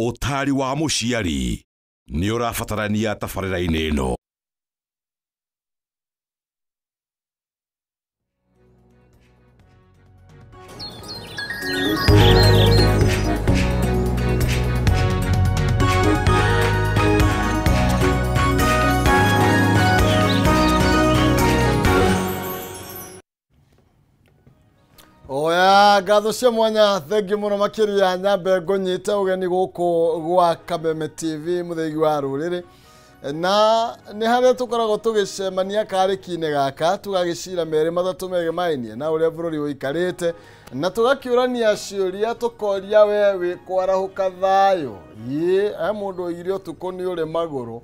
Ũtari wa mũciari nĩ ũrabatarania tabarĩra-inĩ ĩno. Oya gatho cia mwanya thengi muno makiria nyambe ngonyite ugeni guku gwa Kameme TV muthegi wa ruriri na ni haria tukoragwo tugicemania kariki-ini gaka tugagicira mere mathatu mege mainie na uria bururi uikarite na tugakiurania ciuria tukoria wewe kwarahuka thayo mundu oigire utuku ni uri maguru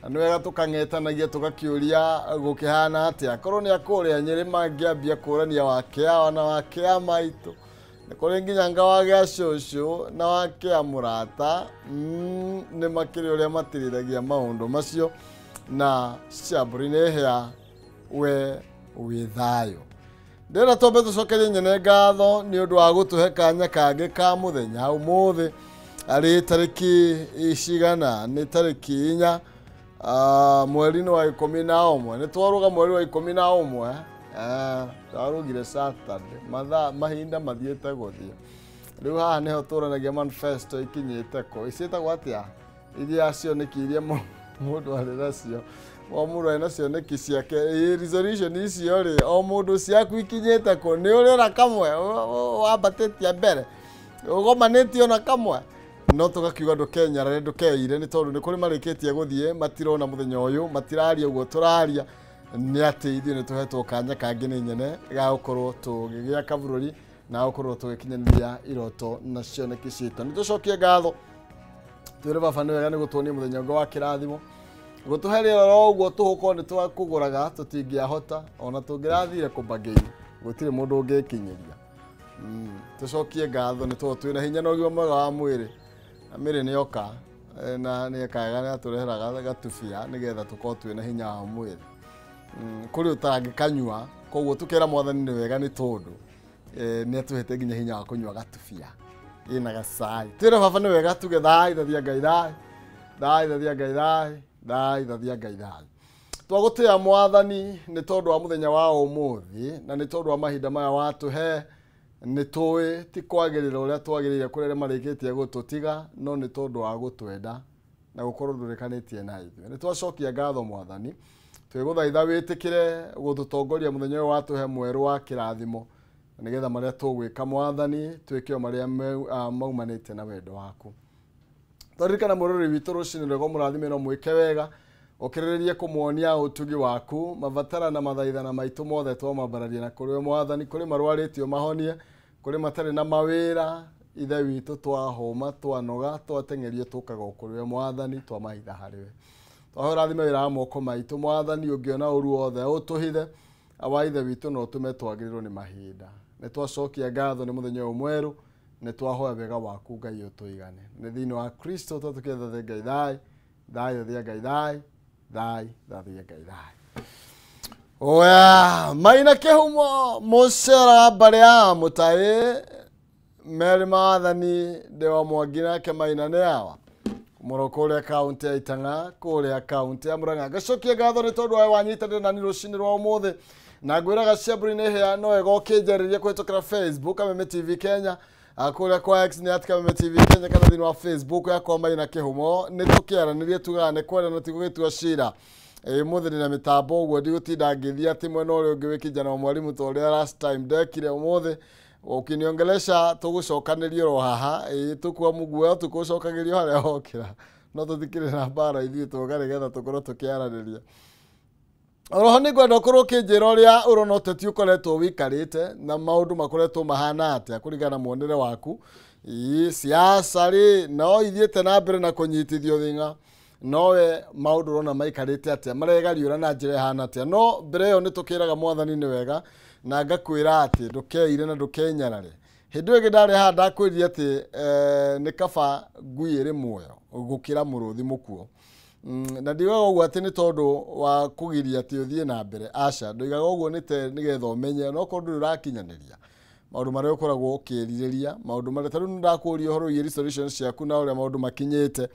ni wega tukang'etanagia tugakiuria gukihana atia korwo ni akuria Nyeri mangiambia kurania wakea na wakea maitu ni kuri nginya ngawaga shosho na wakea murata ni makiri uria matiriragia maundu macio na ciamburi ni hia we withayo ndira tombe tucokerie nyene ngatho ni undu wa gutuhe kanya kangi ka muthenya umuthi ari tariki icigana ni tariki 4 mweri wa 11 ni twaruga mweri wa 11 twarugire Saturday mahinda mathiete guthia riu haha niho turanagia manifesto ikinyite ko icitagwo atia iria cioneki iria mundu ari nacio o mundu ari nacio neki ciake resolution icio ri o mundu ciaku ikinyite ko ni urira kamwe wambatetia mbere ugomanitio na kamwe no tugakiuga ndukenyarare ndukeire ni tondu ni kuri marikitie guthie matirona muthenya uyu matiraria uguo turaria ni ati ithuĩ ni tuhetwo kanya kangi ni nyene ga gukorwo tugigia kabururi na gukorwo tugikinyanĩria iroto na cioneki citu ni tucokie ngatho twire baba ni wega ni gutuonia muthenya ũngĩ wa kirathimo gutuherera ro uguo tuhuko ni twakuguraga tutingiahota ona tungirathire kubagĩi gutire mundu ungikinyiria tucokie ngatho ni twina hinya na ũgima mwega wa mwĩrĩ amire ni oka na ni kaga ni atureheraga gatubia nigetha tukorwo twina hinya wa mwĩrĩ kuri utangikanyua koguo tukera mwathani ni wega ni tondu ni atuhete nginya hinya wa kunywa gatubia ina gacai twire baba ni wega tuge thai thathia ngai thai twagutia mwathani ni tondu wa muthenya wa umuthi na ni tondu wa mahinda maya watuhe ni tuwe ti kwagirira uria twagirire kurere marikitie gututiga no ni tondu wa gutwenda na gukorwo ndurikanitie na ithuĩ ni twacokia ngatho mwathani twiguthaitha witikire gututongoria muthenya uyu watuhe mweru wa kirathimo nigetha maria tugwika mwathani twikio maria maumanite na wendo waku twaririkana mururi witu rucini rwego murathimiro mwike wega ukiriririe kumuonia utugi waku mavatara na mathaithana maitu mothe twamambararia na kuri mwathani kuri marwaritio mahonie kuri matari na mawira ithe witu twahoma twanoga twatengerie tukaga kuri mwathani twamaitha hariwe twahora thime wira moko maitu mwathani ungiona uru othe utuhithe awaithe witu no tume twagirirwo ni mahinda ni twacokia ngatho ni muthenya mweru ni twahoya wega waku ngai utuigane ni thini wa Kristo tutuketha ngai thai oya maina kehumo musera baria mutai meri mathani dewa mwagina ke maina ne awa murokore account ya Itanga kore account ya Murang'a gacokie ngatho ni tondu wa wanyitana na ni rucini rwa umuthi na ngwiraga ciaburi ni hia no ego kinjariria kwitukira Facebook Kameme TV Kenya akore kwa X ni Kameme TV Kenya kana thini wa Facebook yakwa maina kehumo ni tukiaranirie tugane kwenda na tigugitua cira muthiri na mitambo uguo ndigutinda ngithia ati mwena uria ungi wikijana wa mwalimu to uria last time dekire umuthi ukiniongelesha tugucokanirio ro haha tukwa muguo tugucokagirio haria hokira no tuthikire na bara ithuĩ tugare getha tukorwo tukiaraniria oroho ni gwenda korwo kinjira uria urona uteti ukoretwo wikarite na maundu makoretwo mahana atia kurigana muonere waku siasa ri no ithiete na mbere na kunyitithio thinga nowe maundu rona maikarite atia maregariura na njira hana atia no mbere yo ni tukiraga mwathani ni wega na ngakwira ati ndukeire na ndukenyarare hindu igi ndari ha ndakwiririe ati ni kaba ngui iri muoyo gukira muruthi mukuo na ndigaga uguo ati ni tondu wa kugiria ati uthie na mbere aca ndigaga uguo ni getha umenye no ko nduri rakinyaniria maundu maria ukoragwo ukirireria maundu maria taru ndakuria horo yeri solutions ciaku na uria maundu makinyite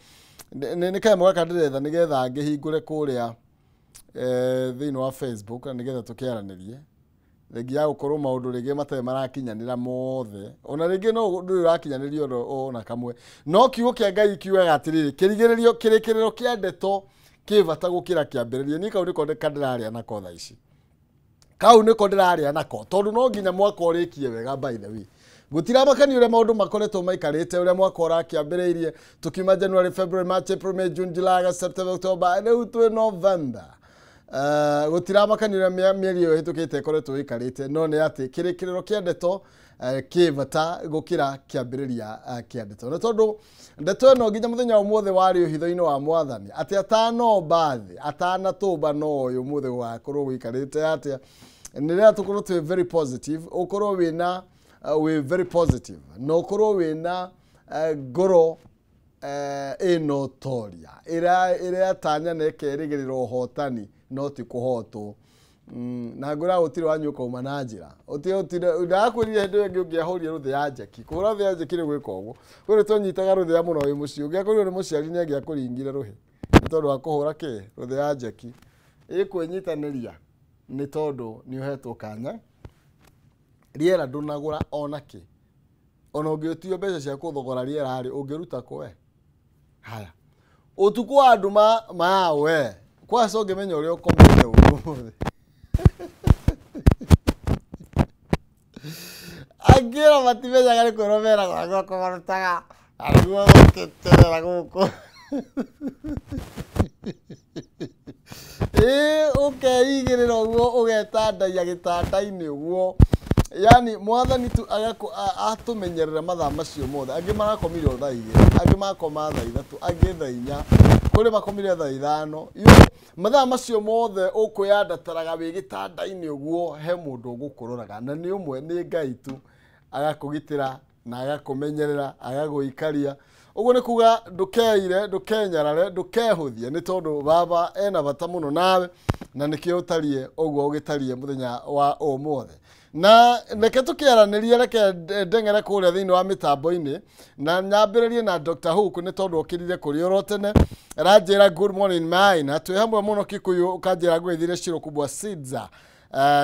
ni kai mwaka ndiretha nigetha ngihingure kuria thiini wa Facebook na nigetha tukiaranirie rigi ya gukorwo maundu rigi matare marakinyanira mothe ona rigi no nduri rakinyanirio ona kamwe no kiugo kia Ngai kiugaga atiriri kirigiririo kirikiriro kia ndeto kivata gukira kiambiririe ni kau niko ndiraria na kotha ici kau niko ndiraria nako tondu no nginya mwaka urikie wega by the way gutiramakani uria maundu makoretwo maikarite uria mwaka urakiambiriirie tukima January February March April May June July August September October riu twi November gutiramakani uria mieri iyo hitukite ikoretwo ikarite no ni ati kirikiriro kia ndeto kivata gukira kiambiriria kia ndeto na tondu ndeto no nginya muthenya umothe wari uhitho-ini wa mwathani ati atano bathi atana tuba no uyu muthe wa korwo wikarite atia niria tukorwo twi very positive ukorwo wina we very positive no korwo wina ngoro inotoria ira tanya nekerigiriro hotani no ti kuhotwo na ngura utire wanyuka uma na njira utire ndakwirire hendo ngi ungiahoria ruthe ya njeki kura ruthe ya njeki ni gwika uguo kuri tonyitaga ruthe ya muno wi mucio ngiakorire ni muciari ni ngia kuringire ruhi ni tondu wa kuhura ki ruthe ya njeki ikwenyitaniria ni tondu ni uhetwo kanya riera ndunagura ona ki ona ungiutio mbeca cia kuthogora riera ari ungiruta kwe haya utuku wa nduma mawe kwa so ngimenya uria ukomete umuthi agira matimenyaga ni kwiromera gwakwa kugarutaga ariguo gukiterera guku ukeigirira uguo ugetandaia gitanda-ini uguo yani mwathani tu atumenyerera mathaa macio mothe angi marakomire thaa 2 angi makoma thaa 3 angi thaa 4 kuri makomire thaa 5 mathaa macio mothe ukuyandataraga wi gitanda-ini uguo he mundu ugukuroraga na ni umwe ni Ngai tu agakugitira na agakumenyerera agaguikaria uguo ni kuga ndukeire ndukenyarare ndukehuthie ni tondu baba ena bata muno nawe na nikio utarie uguo ugitarie muthenya wa umothe na reke tukiaranirie reke ndengere kuria thiini wa mitambo-ini na nyambiririe na Dr. Hook ni tondu okirire kuri orotene ranjira good morning mine atwi hamwe muno Kikuyu ukanjira ngwithire Shiro Kubwa Sidza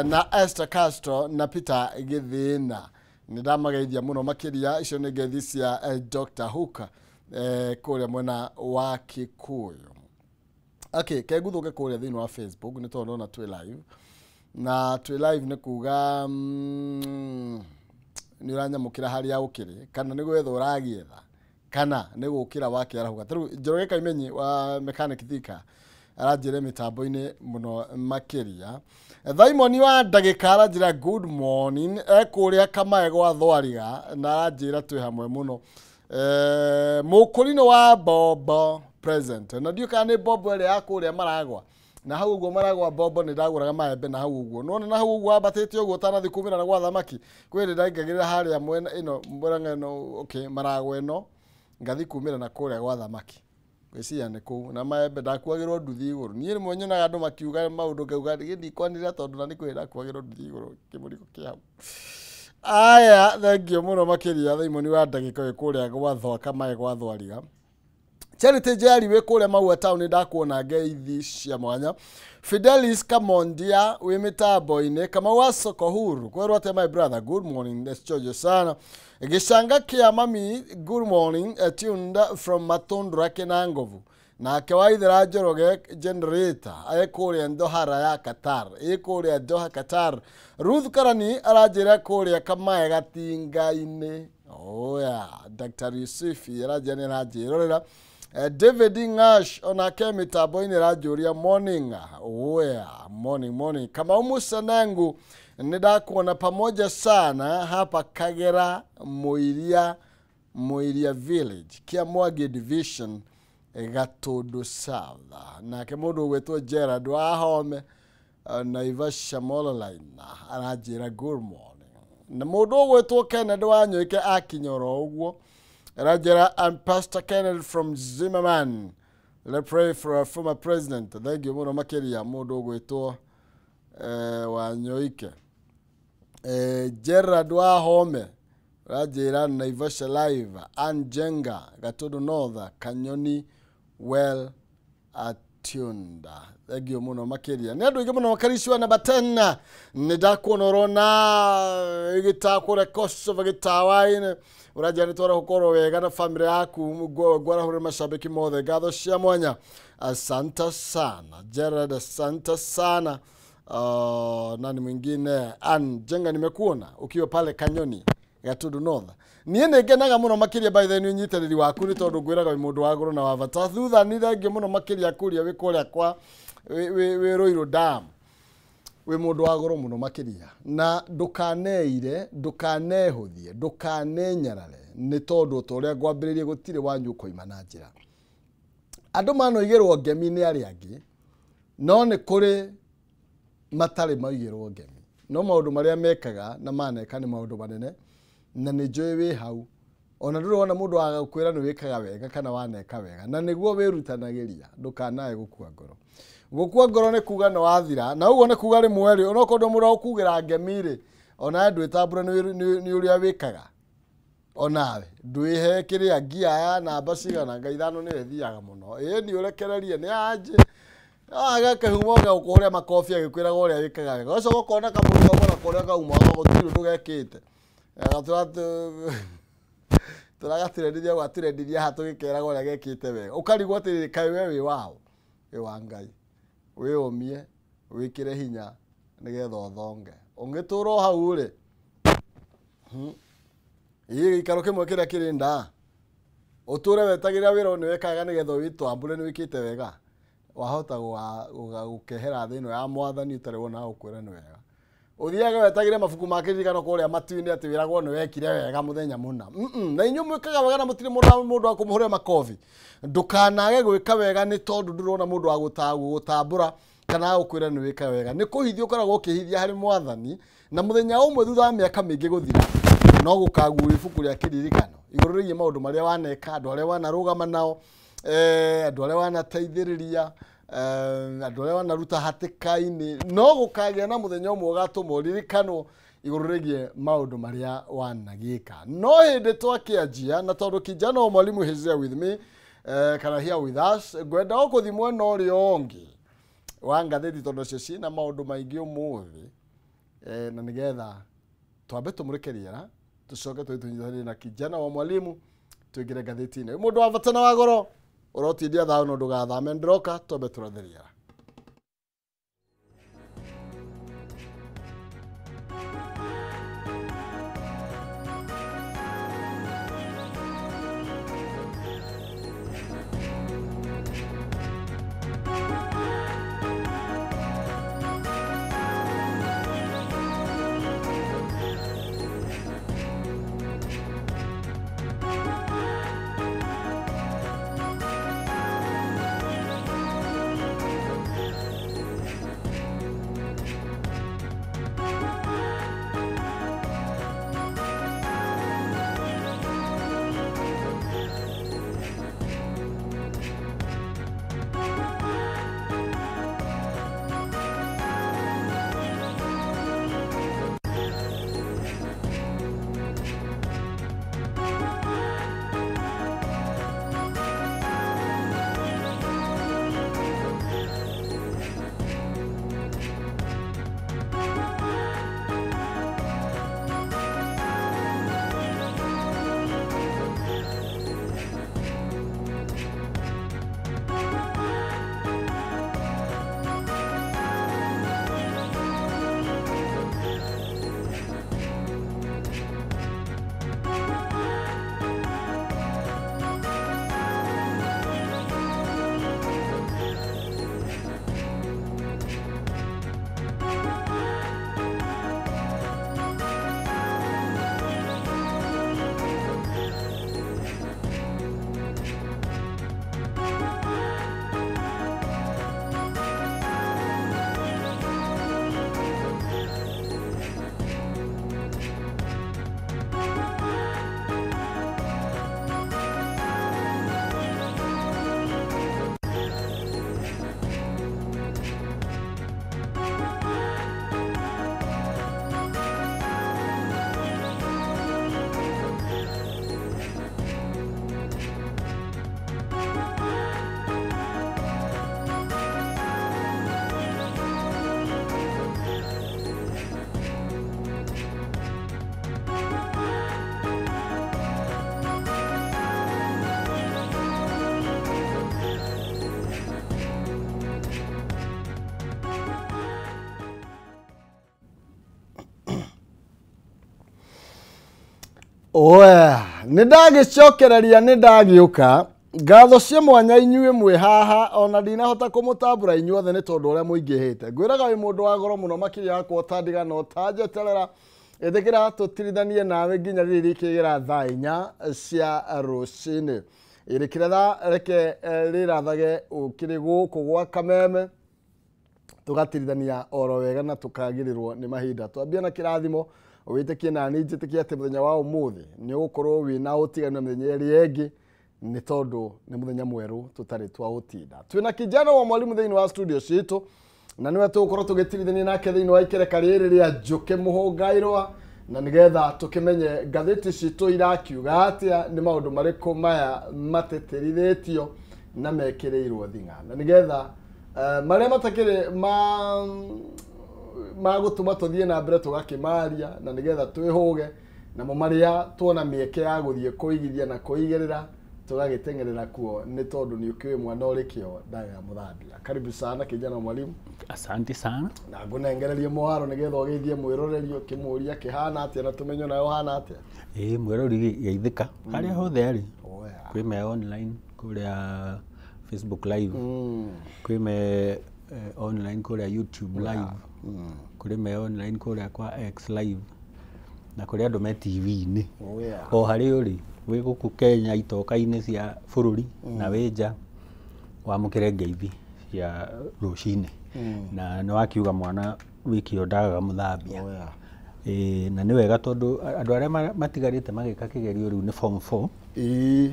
na Esther Castro na Peter Githina ni ndamageithia muno makiria icio ni ngeithi cia Dr. Hook kuria mwena wa Kikuyu. Okay, keguthuke kuria thiini wa Facebook ni tondu na twi live na twi live ni kuga ni uranyamukira haria ukiri kana ni gwetha uragietha kana ni gukira wakiarahuga taru Njoroge Kaimenyi wa mechanic thika aranjire mitambo-ini muno makiria Thaimoni wa ndagika aranjira good morning kuria Kamae gwa Thwariga na aranjira twi hamwe muno mukurino wa Bobo present na ndio kana ni Bobo ile akuria maragwa na hau uguo maragwa Bobo ni ndaguraga maembe na hau uguo none na hau uguo abatete uguo tanathi kumira na gwa thamaki kwiri ndaingagirira haria mwena ino mburanga ino okay maragwa ino ngathi kumira na kuria gwa thamaki gwiciria ni ku na maembe ndakuagirwo nduthi iguru nie ni mwenyonaga andu makiuga maundu ngauga githii kwanira tondu na ni kwira ndakuagirwo nduthi iguru kimuriko kiao aya thank you muno makiria Thaimoni wa ndagika we kuria gwa Kamae gwa Thwariga Charity Jari we kuria Maua Town ndakuona ngeithi cia mwanya Fidelis Kamondia we mitambo-ini kama wa Soko Huru kwerwo ate my brother good morning let's chojo sana Gishanga kia mami good morning tuned from Matundra Kinangovu na kewaithira Njoroge generator ayekuria Ndohara ya Qatar ekuria Doha Qatar Ruth Karani arajira kuria Kamae gatinga-ini Dr. Yusufi arajani rajirorera David Ngash onake mitambo-ini rajuria morning morning kama Musa nangu nidakuona pamoja sana hapa Kagera Moiria village kia Mwagi division Gatodo South na kemundu gwetwo Gerard Wahome Naivasha Mololine arajira good morning na mundu gwetwo Kennedy Wanyoike akinyoro uguo Rajara and Pastor Kennedy from Zimmerman. Let's pray for our former president. Thank you muno makiria mundu gwetwo Wanyoike Gerard Wahome rajira Naivasha live Anjenga Gatudu North Kanyoni well attuned. Thegio muno makiria ni andu ingi muno makarishwa na batena ni dakuonorona igitakure Kosovo gitawaine urajani twara gukoro wega na family yaku gwara hure mashabiki mothe gatho cia mwanya. Asante sana Gerard, asante sana. Nani mwingine Anjenga nimekuona ukiwa pale Kanyoni Gatudu North. Niye negenaga muno makiria by the nyitereri waku ni tondu gwiraga mundu wa goro na wavata thutha ni thenge muno makiria kuria wikoria kwa we Roiro Dam we mundu wa goro muno makiria na ndukaneire ndukanehuthie ndukanenyarare ni tondu toria gwambiririe gutire wanyu koima na njira andu mano igerwo ngemi ni ari angi no ni kuri matari maigirwo ngemi no maundu maria mekaga na maneka ni maundu manene na ni joy we hau ona nduru ona mundu agakwira ni wikaga wega kana waneka wega na niguo wirutanagiria ndukanae gukua ngoro ni kuga no wathira na uguo ni kuga ri mweri ona kondo mura ukugira ngemire ona ndwitambura ni uria wikaga onawe ndwihe kiria ngia na basiga na ngaithano ni thiaga muno ni urekererie ni anje agaka humoga ukuria makofi agikwira gore wikaga wega ucio gukona kamundu gona kuria gauma gutiru ndugekite turagatirendithia gwatirendithia hatugikera gore gekite wega ukarigwo ati kai wewe wao wa Ngai wiumie wikire hinya nigetha uthonge ungituro hau ri ikaro kimwe kiria kirinda uture wetagira wira ni wekaga nigetha witwambure ni wikite wega wahota gukehera thino ya mwathani utari wona ukwira ni wega uthiaga wetagire mabuku makiririkano kuria matuini ati wiragwo ni wekire wega muthenya muna na inyu mwikaga wega na mutire mundu akumuhure makofi ndukanage gwika wega ni tondu ndurona mundu agutambura kana ukwira ni wika wega ni kuhithia ukoragwo ukihithia hari mwathani na muthenya umwe thutha wa miaka mingi guthira no gukagu ibuku ria kiririkano iguru rie maundu maria waneka andu aria wanarugama nao andu aria wanateithiriria andu aria wanaruta hatikaini no gukagia na muthenya umwe ugatumo ririkano iguru rie maundu maria wanagika no hindi twakianjia na tondu kijana o mwalimu is here with me kana here with us gwenda ukuthimwe no riongi wangatheti tondu cio na maundu maingi umuthi na nigetha twambe tumurekeria tucoke tunyitithanie na kijana wa mwalimu tuingire gatheti-ini mundu wa vatana wa goro urotindia thao no ndugathame ndiroka twambe turatheria. Oya, nidagicokereria nidagiuka ngatho cia mwanya inyuĩ mwe haha ona ndinahota kumutambura inyuothe ni tondu uria muingihite ngwiraga wi mundu wa goro muno makiri yakwa utandigana utanjeterera ithikira tutirithanie nawe nginya riri kigira thaa 4 cia rucini irikira tha reke rirathage ukiri guku gwa kameme tugatirithania oro wega na tukagirirwo ni mahinda twambia na kirathimo witikie na ni njitikie ati muthenya wa umuthi ni ukorwo wina utiganu muthenya eri engi ni tondu ni muthenya mweru tutari twa utinda twina kijana wa mwalimu thiini wa studio citu na niwe tukorwo tugitirithania nake thiini wa ikereka riri ria Njuki Muhungairwa na nigetha tukimenye ngatheti citu irakiuga atia ni maundu mariku maya mateterithitio na mekireirwo thinga na nigetha maria matakire magutuma tuthie na mbere tugakimaria na nigetha twihuge na mo maria tuona mieke ya guthie kuigithia na kuigerera tugagitengerera kuo ni tondu ni ukiwe mwana urikio ndaga ya muthambia. Karibu sana kijana mwalimu. Asante sana. Na ngunengererie mwaro nigetha ugithie mwirorerio kimuria kihana atia na tumenyo nayo hana atia. Mwirori geithika haria hothe ari. Kwi me online kuria Facebook live. Kwime online kuria YouTube live. Kuri me online kuria kwa X live. Na kuria andu me TV-ini. O hari uri wi guku Kenya itoka-ini cia bururi na wija wamukire ngeithi cia rucini. Na ni wakiuga mwana wiki ondaga muthambia. Na ni wega tondu andu aria matigarite magika kigerio riu ni form 4.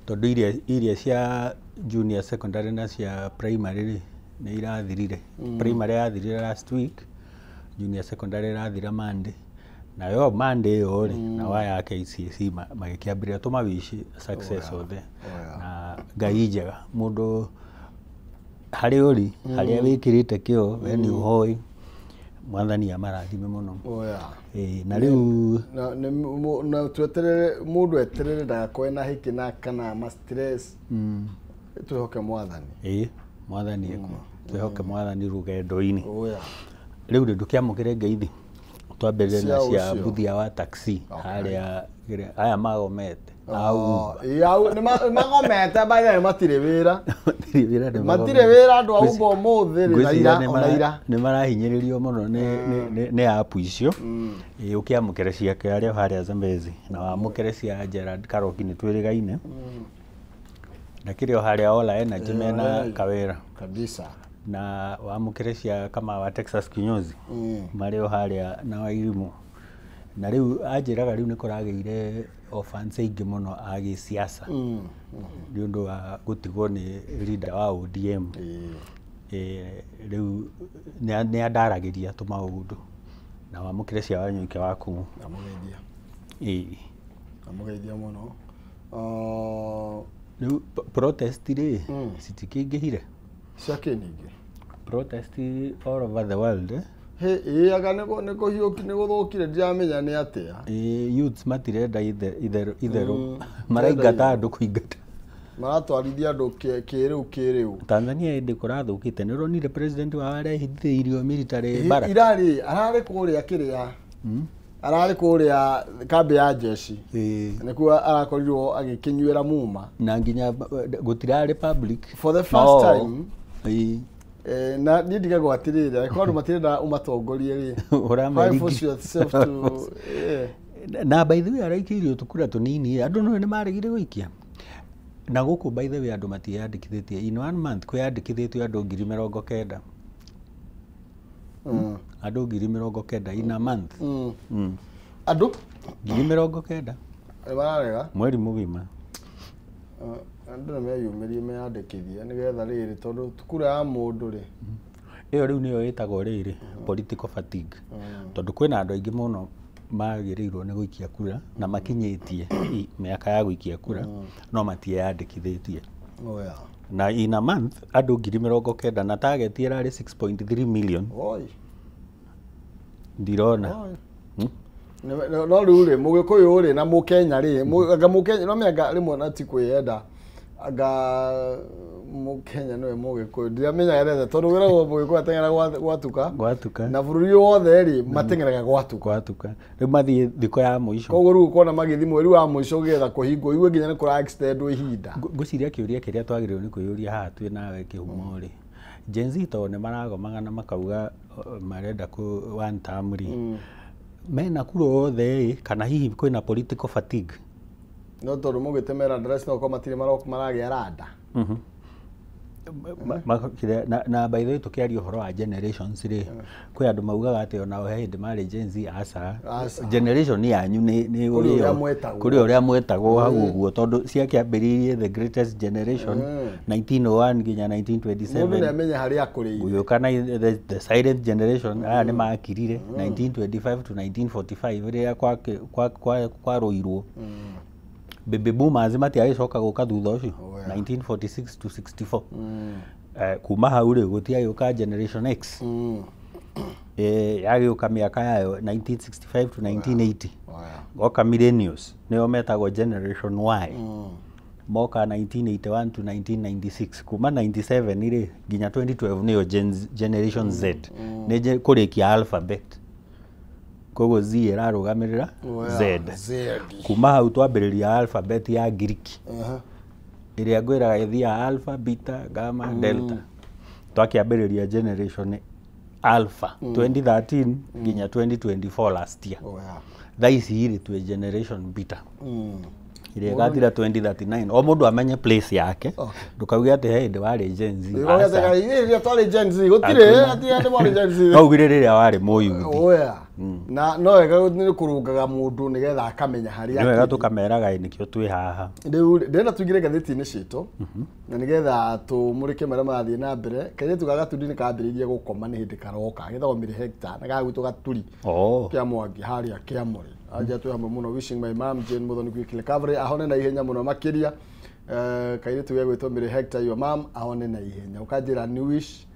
Tondu iria cia junior secondary na cia primary ni irathirire. Primary yathirire last week, junior secondary irathira Monday. Na yo Monday yo ri na waya KCSE magikiambiria tumawishi success othe. Na ngai njega mundu hari uri haria wikirite kio we ni uhoi mwathani amarathime muno. Na riu na tweterere mundu eterere ndakoe na hiki na kana ma stress. Tuhoke mwathani. Mwathani eko. Tuhoke mwathani rugendo-ini. Riu ndukiamukire ngeithi twambere na cia buthia wa taxi haria aya magomete au ni magomete baida matire wira andu aubo muthi ira ni marahinyiririo muno ni app icio ukiamukire ciake aria haria Zambezi na wamukire cia Gerard Karoki ni twirigaine na kirio haria Ola Energy mena kawira kabisa na wamukire cia kama wa Texas Kinyozi mario haria na wairimu na riu ajiraga riu ni kurageire offense ingi muno agi siasa ni undu wa gutigwo ni leader wa ODM riu ni andaragiria tumaundu na wamukire cia Wanyuike waku amugeithia muno riu protest ri citikingihire shakeningi protest all over the world aga niko hiuki ni guthukire ndiramenya ni atia youths matirenda itherũ maraingata andu kuingata maratwarithia andu kiriu Tanzania indi kurathukite ni ronire president wa arehithirio military bara arari kuria kiria arari kuria kambi ya jeshi nikuo arakorirwo agikinyuira muma na nginya gutirari public for the first time na nidige gwatirira koru matirira umatongorie ri uramerigi yourself to na by the way araikirio tukura tunini andu no ni marigire guikia na guku by the way andu matiyandikithitie in 1 month kwiyandikithitio andu 90,000 andu 90,000 in a month andu 90,000 bararega mweri mugima andu na meyumirie meyandikithia nigetha riri tondu tukura ya mundu ri iyo riu niyo itagwo riri political fatigue tondu kwina andu aingi muno magirirwo ni guikia kura na makinyitie miaka ya guikia kura no matiyandikithitie na in a month andu 90,000 na target irari 6.3 million ndirona no riu ri mugikuyu ri na mukenya ri mukenya no mianga rimwe na ti kwiyenda anga Mukenya no Mugikuyu ndiamenyaga rete tondu wiragwo Mugikuyu atengera gwatuka na bururi wothe ri matengeraga gwatuka riu mathie thiko ya muico koguo riu kona magithi mweri wa muico getha kuhingo iwe nginya ni kura extend ihinda ngwiciria kiuria kiria twagiririo ni kwiyuria haha twi nawe kihumo ri Gen Z to ne maragomaga na makauga marenda ku one term ri mena kuro othe kana hihi kwina political fatigue no tondu mugitemera dress no komatire maragia rada na by the way tukiaria uhoro wa generations ri kwi andu maugaga ati ona he hindi mari Gen Z asa generation yanyu ni kuri uria mwetagwo hau uguo tondu cia kiambiririe the greatest generation 1901 nginya 1927 mundu niamenya hari akuri uyo kana the silent generation aya ni makirire 1925 to 1945 ria kwa roirwo baby boomers matiagicoka guka thutha ucio 1946 to 64 kuma hau ri gutiagiuka generation X yagiuka miaka yayo 1965 to 1980 goka millennials nio metagwo generation Y moka 1981 to 1996 kuma 97 ri nginya 2012 nio generation Z ni kurikia alphabet kogo Z irarugamirira Z kuma hau twambiriria alphabet ya Greek iria ngwiraga ithia alpha beta gamma delta twakiambiriria generation alpha 2013 nginya 2024 last year thaisi iri twi generation beta iria gathira 2039 o mundu amenye place yake ndukauge ati he ndi wari Gen Z iria twari Gen Z gutire ati andi wari Gen Z kaugire riria wari muyuthi na no wega ni kurungaga mundu nigetha akamenya hari yake wega tukameraga nikio twi haha ndenda tugire gatheti-ini citu na nigetha tumurike maria marathie na mbere kaire tugaga tudini kambiririe gukoma ni hindi karoka githomire hector na gagwitu gaturi kia Mwangi haria kia muri aja tu hamwe muno wishing my mom Jane Muthoni quick recovery ahone na ihenya muno makiria kaire tuge gwitomire Hector your mom ahone na ihenya ukajira ni wish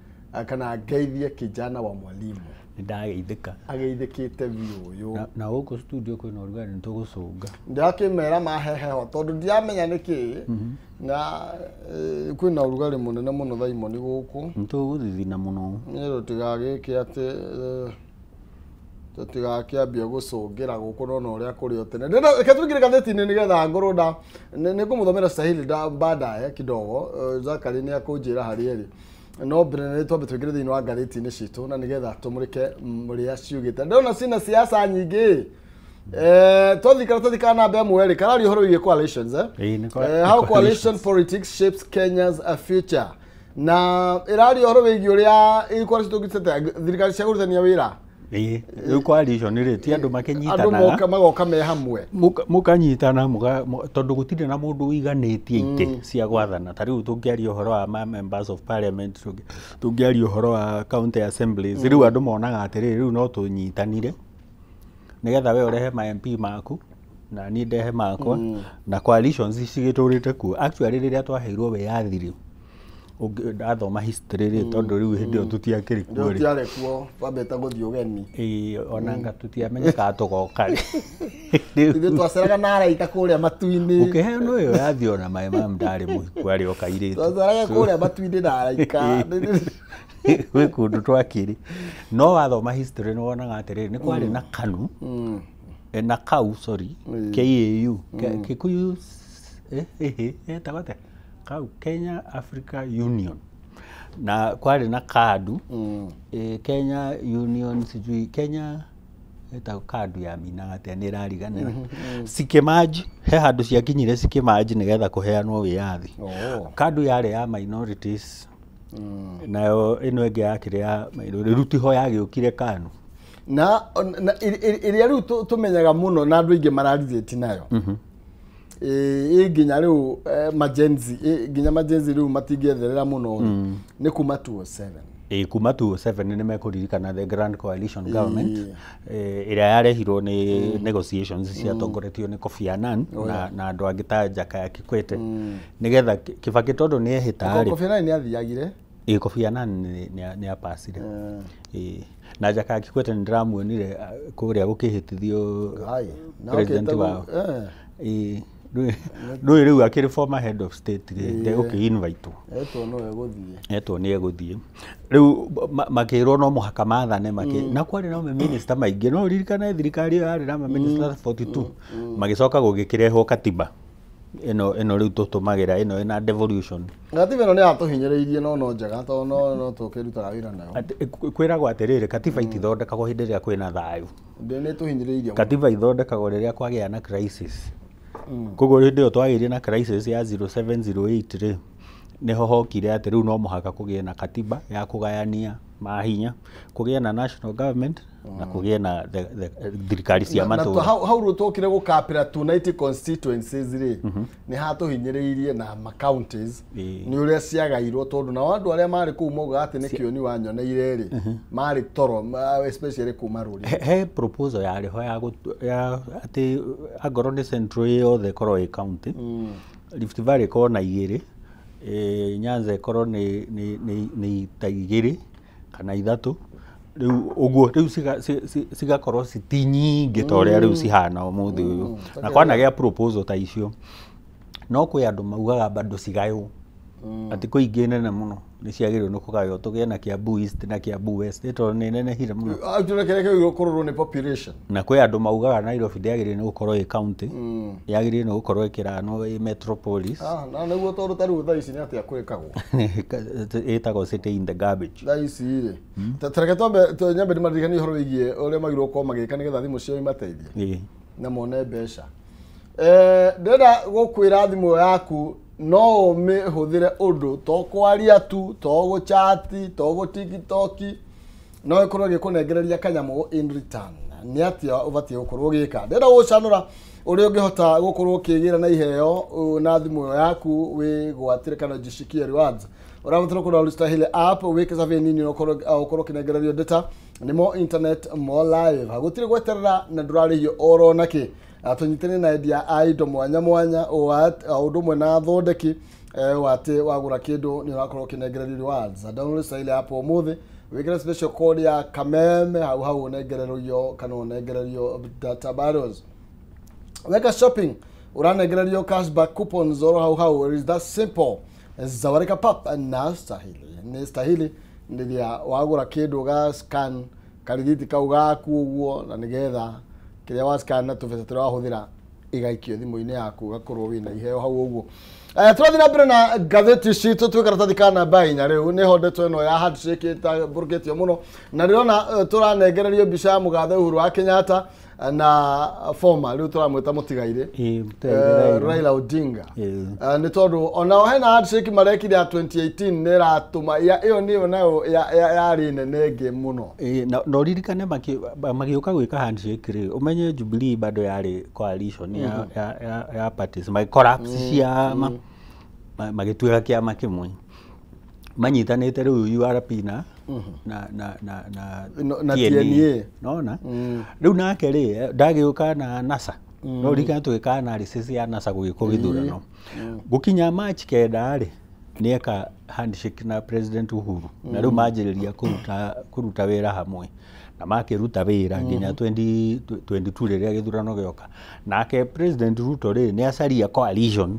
kana geithie kijana wa mwalimu ndageithika ageithikite biuyu na huko studio kwina urugari nitugucunga ndakimera maheheho tondu ndiamenya niki na kwina urugari munene muno thaimo ni guku nituguthithina muno niro tigagike ati tutigakiambia gucungira guku nona uria kuri otene reke tugire gatheti-ini nigetha ngoro nda nikumuthomera Sahili baadaye kidogo Zakari ni akunjira hari eri no mbere ni twambe twigire thiini wa gatheti-ini citu na nigetha tumurike muria ciugite ndona cina siasa nyingi tuthikana nambe amwe karari uhoro wigie coalitions how coalition politics shapes Kenya's future na irari uhoro wigie uria ikora citugitete thirikari cia kurutania wira coalition ri ti andu makinyitana andu magoka me hamwe mukanyitana tondu gutire na mundu wiganitie ite cia gwathana tariu tungiaria uhoro wa members of parliament tungiaria uhoro wa county assemblies riu andu monaga atiri riu no tunyitanire nigetha we urehe ma MP maku na ni ndehe makwa na coalitions cigiturite ku actually riria twaheirwo wiyathi riu ndathoma history ri tondu riu hindi o tutiakiri kuo ri tutiare kuo twambeta guthio geni onanga tutiamenyeka tugoka ri ithe twaceraga na araika kuria matu-ini ukihe no yo yathi ona mai mam ndari muhiku ari okairite twaceraga kuria matu-ini na araika we kundu twakiri no wathoma history no wonaga atiri ni kwari na KANU na KAU sorry KAU Kikuyu tabate KAU Kenya Africa Union na kwari na KADU Kenya Union sijui Kenya eta KADU ya minate ni rariganira sikimaji he handu cia kinyire sikimaji nigetha kuheanwo wiyathi KADU yari ya minorities nayo ino enge yakire ya ruti ho yagiukire KANU na iria riu tumenyaga muno na andu ingi mararitheti nayo nginya riu majenzi nginya majenzi riu matingietherera muno ni kuma 207 kuma 207 ni mekuririkana the grand coalition government iria yarehirwo ni negotiations cia tongoretio ni Kofi Annan na andu angi ta Jakaya Kikwete nigetha Kibaki tondu ni ehita Kofi Annan ni athiagire Kofi Annan ni apasire na Jakaya Kikwete ndiramuonire kuria gukihitithio president wa Ndũĩ rĩu akĩrĩ former head of state ndegũkĩ-invite etwo nĩ egũthiĩ rĩu makĩrwo no mũhaka mathane na kwarĩ na minister maingĩ no ririkane thirikari ĩyo yarĩ na minister 42 magĩcoka gũgĩkĩrehwo katiba ĩno rĩu tũtũmagĩra ĩno ĩna devolution. Katiba ĩno nĩ yatũhinyĩrĩirie no njega tondũ no tũkĩrutaga wĩra nayo. Kwĩragwo atĩrĩrĩ katiba itithondekagwo hĩndĩ ĩrĩa kwĩna thayũ. Nĩ tũhinyĩrĩirie. Katiba ithondekagwo rĩrĩa kwagĩa na crisis. Koguo hĩndĩ ĩyo twagĩire na crisis ya 0708 rĩ nĩho hokire atĩ rĩu no mũhaka kũgĩe na katiba ya kũgayania mahinya, kũgĩe na national government na kũgĩe na thirikari cia matũũra. Hau rĩu tũkire gũkapĩra 290 constituencies rĩ nĩ hatũhinyĩrĩirie na counties nĩ ũrĩa ciagairwo tondũ na andũ arĩa marĩ kũu moga atĩ nĩ kĩoni wanyoneire rĩ marĩ toro especially kuma rũri. He proposal yarĩho ya atĩ angorwo nĩ central yothe ĩkorwo ĩ county, Rift Valley ĩkorwo na igĩrĩ, Nyanza ĩkorwo nĩ ta igĩrĩ kana ithatũ, rĩu ũguo rĩu cigakorwo citi nyingĩ ta ũrĩa rĩu cihana ũmũthĩ ũyũ na kwanagĩa proposal ta icio no kwĩ andũ maugaga bado cigaywo atĩ kũingĩ nene mũno nĩ ciagĩrĩirwo nĩ kũgaywo tũgĩe na Kiambu East na Kiambu West tondũ nĩ nenehire mũno kũrorwo nĩ population na kwĩ andũ maugaga Nairobi ndĩagĩrĩirwo nĩ gũkorwo ĩ county yagĩrĩirwo nĩ gũkorwo ĩkĩranwo ĩ metropolis na nĩguo tondũ tarĩu thaa ici nĩ atĩa kwĩkagwo ĩtagwo city in the garbage thaa ici rĩ tareke nyambe ndĩmaririkanie ũhoro wĩgiĩ ũrĩa magĩrĩirwo gũkorwo magĩka nĩgetha thimũ ciao imateithie na mone mbeca. Ndĩrenda gũkwĩra thimũ yaku no ũmĩhũthĩre ũndũ to kwaria tu to gũchati to gũtikitoki no ĩkorwo ĩgĩkũnengereria kanyamũ in return. Nĩ atĩa ũbatiĩ gũkorwo ũgĩka? Ndĩrenda gũcanũra ũrĩa ũngĩhota gũkorwo ũkĩgĩra na iheo na thimũ yaku wĩgwatĩre kana jishikie rewards. Ũrabatara kũdownload Stahili app wĩke survey nini ũkorwo ũkĩnengererio data nĩ mo internet mo live gũtirĩ gweterera na ndũrarĩhio oro nakĩ atũnyitane na endia a indo mwanya ũndũ ũmwe na thondeki watĩ wagũra kĩndũ nĩ ũrakorwo ũkĩnengererio rewards. Download Stahili app ũmũthĩ wĩkĩre special code ya kameme hau ũnengererio kana ũnengererio data bundles. Weka shopping ũranengererio cashback coupons oro hau it is that simple. Zawarika pap na Stahili nĩ Stahili nĩrĩa wagũra kĩndũ ga scan karigiti kau gaku ũguo na nĩgetha kĩrĩa wa scan na tũbeca tũrĩa wahũthĩra igaikio thimũ-inĩ yaku gakorwo wĩna iheo hau ũguo. Tũrathiĩ na mbere na ngathĩti citũ twĩ karatathi ka namba 4 rĩu nĩho ndeto ĩno ya handshake ĩtabũrũkĩtio mũno na rĩona tũranengererio mbica ya mũgathe Uhuru wa Kenyatta na former rĩu tũramwĩta mũtigaire Raila Odinga nĩ tondũ ona hena handshake marekire ya 2018 nĩ ratũma ĩyo nĩyo nayo yarĩ nene ngĩ mũno no ririkane magĩũka gwĩka handshake rĩ ũmenye Jubilee bado yarĩ coalition ya parties collapse cia magĩtuĩka kĩama kĩmwe manyitanĩte rĩu URP na TNA nona rĩu nake rĩ ndagĩũka na NASA no ririkane tũgĩka analysis ya NASA gũgĩkwo gĩthurano gũkinya March 9 rĩ nĩeka handshake na President Uhuru na rĩu manjĩrĩria kũruta wĩra hamwe na makĩruta wĩra nginya 2022 rĩrĩa gĩthurano gĩoka nake President Ruto rĩ nĩ acaria coalition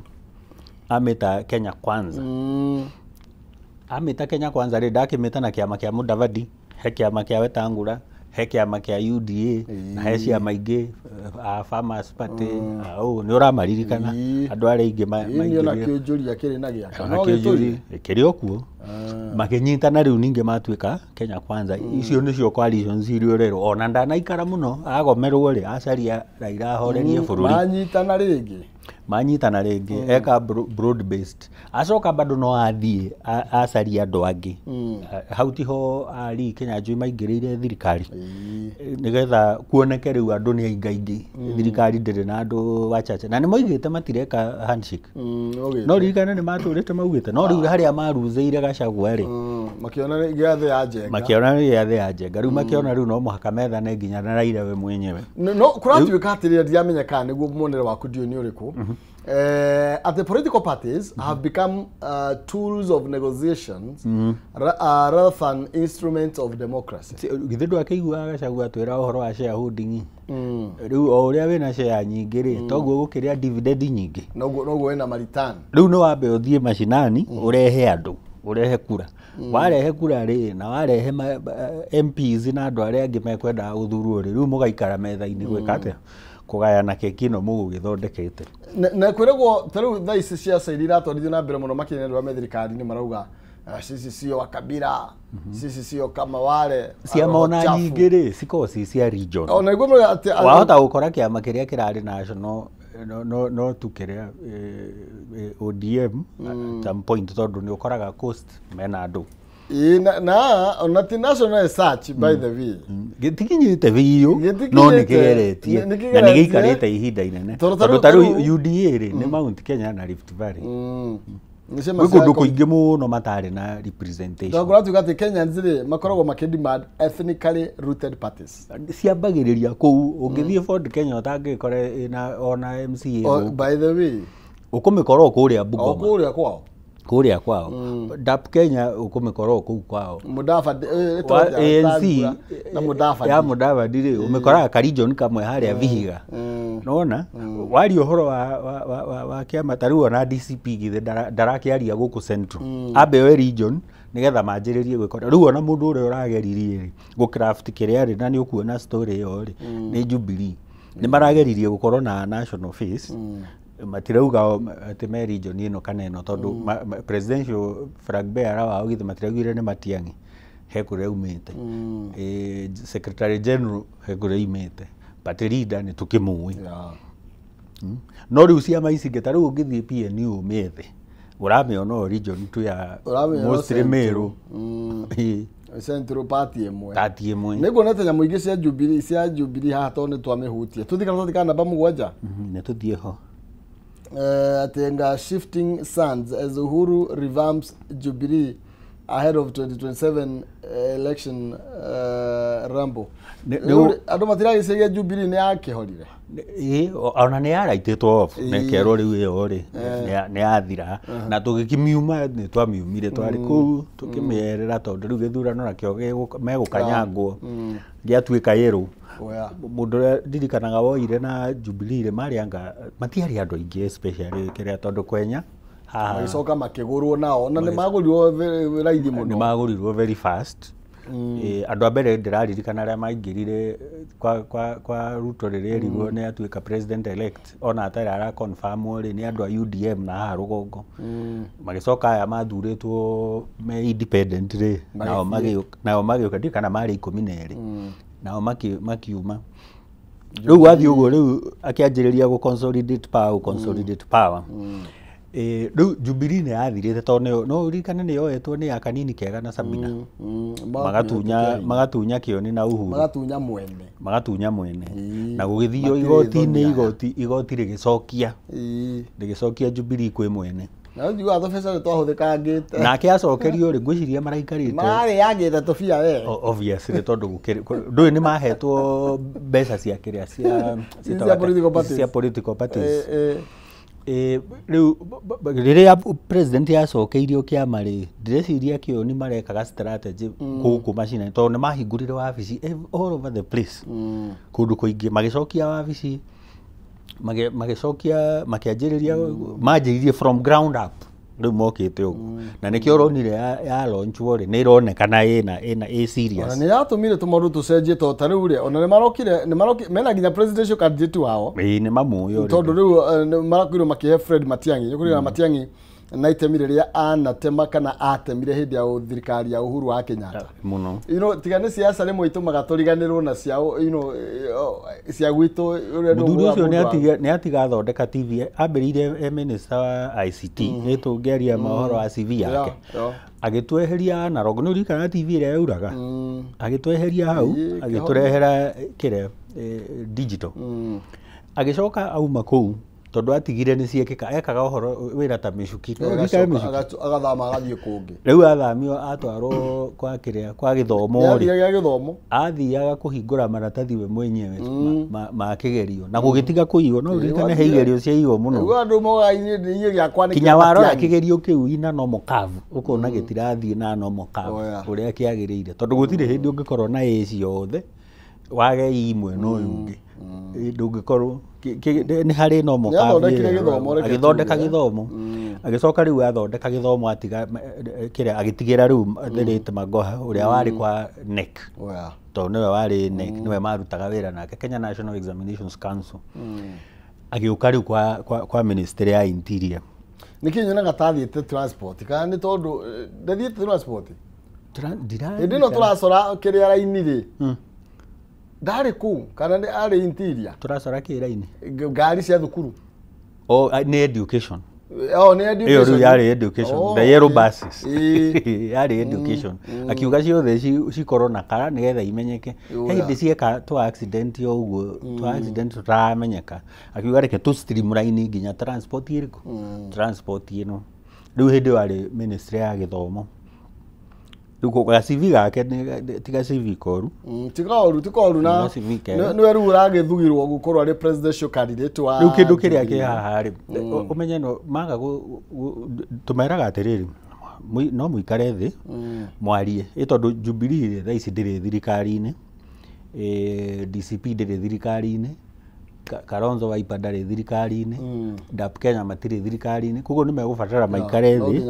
amĩta Kenya Kwanza amĩta Kenya Kwanza rĩ ndakĩmĩta na kĩama kĩa Mudavadi he kĩama kĩa Wetangula he kĩama kĩa UDA na he ciama ingĩ Farmers Party nĩ ũramaririkana andũ arĩa ingĩ maingĩ na kĩũnjũria kĩrĩ na gĩaka no kĩrĩ okuo makĩnyitana rĩu ningĩ matuĩka Kenya Kwanza icio nĩcio coalitions iria ũrerwo ona ndanaikara mũno agomerwo rĩ acaria Raila ahorerie bũrũri manyitana rĩngĩ eka broad based acoka bado no athiĩ acaria andũ angĩ hau tiho ari Kenya Njui maingĩrĩire thirikari nĩgetha kuoneke rĩu andũ nĩ aingaingĩ thirikari ndĩrĩ na andũ wachache na nĩ moigĩte matireka handshake no ririkane nĩ matũrĩte maugĩte no rĩu harĩa maruzĩire Gachagua rĩ makiona gĩathĩ ya njenga rĩu makiona rĩu no mũhaka methane nginya na Raila we mwenyewe no kũratuĩka atĩrĩrĩa ndiamenyeka nĩguo muonere waku ndio nĩ ũrĩkũ At the political parties have become tools of negotiations rather than instruments of democracy. Githindo akigua Gachagua twira uhoro wa shareholding riu o uria wina share nyingi ri toguo gukiria dividend nyingi noguo wina maritani riu no wambe uthie mashinani urehe andu urehe kura warehe kura ri na warehe MPs na andu aria angi mekwenda guthurwo ri riu mugaikara metha-ini gwika atia kugayana keki no mugugithondekete na kwiragwo taru thaa ici ciaca iria iratwarithio na mbere muno makinya andu a thirikari ni marauga sisi sio Wakabira sisi sio kama wale ciama ona nyingi ri ciko cia region ona iguo ati wahota gukora kiama kiria kirari national no tukiria ODM at some point tondu ni ukoraga coast mena andu na ona ti national research by the way gitikinyite biyo no nikigeretie na nigikarite ihinda inene tondu taru UDA ri ni Mount Kenya na Rift Valley nisema kundu kuingi muno matari na representation tondu tuga ati Kenyans ri makoragwo makidemand ethnically rooted parties ciambagiriria kuu ungithie Ford Kenya utangikore ina ona MCA by the way ukumikoro kuria Bungoma kuria kwao kuria kwao DAP Kenya ukumikoro kuu kwao Mudavadi ANC na Mudavadi ya Mudavadi ri umikora ka region kamwe haria Vihiga nona wari uhoro wa kiama taru na DCP githe ndarakiaria guku central abe region nigetha manjiririe gwikora riu ona mundu uria urageririe ri go craft kiria ri na ni ukuona story yo ri ni Jubilee ni marageririe gukorwo na national face matirauga ati me region ino kana ino tondu presidential flag bearer wao githe matiragire ni Matiang'i he kuria umite secretary general he kuria imite but leader ni tukimui no riu ciama ici ngetaru ngithie PNU methe uramiona region tu ya mostly Meru Central Party emwe niguonete nyamu ingi cia Jubilee haha tondu twamihutie tuthikana namba 7 ne tuthie ho atenga shifting sands as Uhuru revamps Jubilee ahead of 2027 election rumble. Andu matiragiciria Jubilee ni yakihorire ona ni yaraitetwo off nekero riu iyo ri ni athira na tugikimiuma ni twamiumire twari ku tukimierera tondu riu githurano nakio megukanyangwo giatuika yeru mundu ndirikanaga woire na Jubilee ri marianga matiari andu aingi especially kiria tondu kwenya magicoka makigurwo nao na ni magurirwo raithi muno ni magurirwo very fast andu ambere ndiraririkana aria maingirire kwa Ruto riria rigwo ni atuika president elect ona atari ara confirm ri ni andu a UDM na ha rugongo magicoka aya mathuritwo me independent ri nao magiuka ndikana mari 12 nao makiuma riu wathi uguo riu akianjiriria gu consolidate power riu Jubilee ni yathirite tondu no urikane ni yoetwo ni akanini kega na Sabina magatunya kioni na Uhuru magatunya mwene na gugithio igoti rigicokia Jubilee kwi mwene na ndio atho pesa twahuthikangite na akiacokerio ri ngwiciria maraikarite mari yagite tofia we obviously tondu ndui ni mahetwo mbeca cia kiria cia political parties riu riria president yacokeirio kiama ri ndireciria kio ni marekaga strategy guku machine tondu ni mahingurire wabici all over the place kundu kuingi magicokia wabici magicokia makianjiriria manjiririe from ground up riu mokite ugu na nikio ronire ya launch wori ni ironekana ina serious ona ni yatumire tumaru tucenjie to tariu ri ona ni marokire mena nginya presidential candidate wao ni mamuyo tondu riu marakwirwo makihe Fred Matiang'i yukurira Matiang'i na itemire ria anatema kana atemire hindi ya thirikari ya Uhuru wa Kenyatta muno tigane siasa rimwe itumaga turiganirwo na ciao cia gwitu muthuri ucio ni atiga thondeka TV ambirire minister wa ICT nitungeria mahoro wa CV yake agitweheria na rogo nuri kana TV ire yauraga agitweheria hau agiturehera kire digital agicoka auma kuu tondu atigire ni ciekika ekaga uhoro wira ta micuki agathama agathie kungi riu athamio atwarwo kwa githomo athiaga kuhingura maratathi we mwenyewe ma kigerio na gugitiga kuiyo no ririkane he igerio cia iyo muno riu andu mogaini ni giakwa ni kinya warora kigerio kiu ina no mukavu ukona gitirathie na no mukavu uria kiagirire tondu gutire hindi ungikorwo na eci yothe wage imwe no yungi ndungikorwo ni hari no mukavu agithondeka githomo agicoka riu athondeka githomo atiga kiria agitigira riu Derek Magoha uria wari kwa NEC to niwe wari NEC niwe marutaga wira nake Kenya National Examinations Council agiuka riu kwa Ministry ya Interior nikinyona gatathiete transport kana ni tondu ndathiete transport ndino turacora kiria raini ri ndari ku kana ni ari Interior turacora kiraini ngari cia thukuru ni education ni education iyo yari education the yellow buses yari education akiuga ciothe cikorwo na kara nigetha imenyeke hindi cieka to accident yo uguo to accident turamenyeka akiuga reke tu streamline nginya transport iriku transport ino riu hindi wari Ministry ya Githomo Ruko CV gake tiga CV koru tikoru na niwe riu uragithugirwo gukorwo ari presidential candidate wa riu kindu kiria ki haha ri umenye no maga tumeraga atiriri no muikare thi mwarie itondu Jubilee tha ici ndiri thirikari-ini DCP ndiri thirikari-ini Kalonzo Wiper ndari thirikari-ini DAP Kenya matiri thirikari-ini koguo ni megubatara maikare thi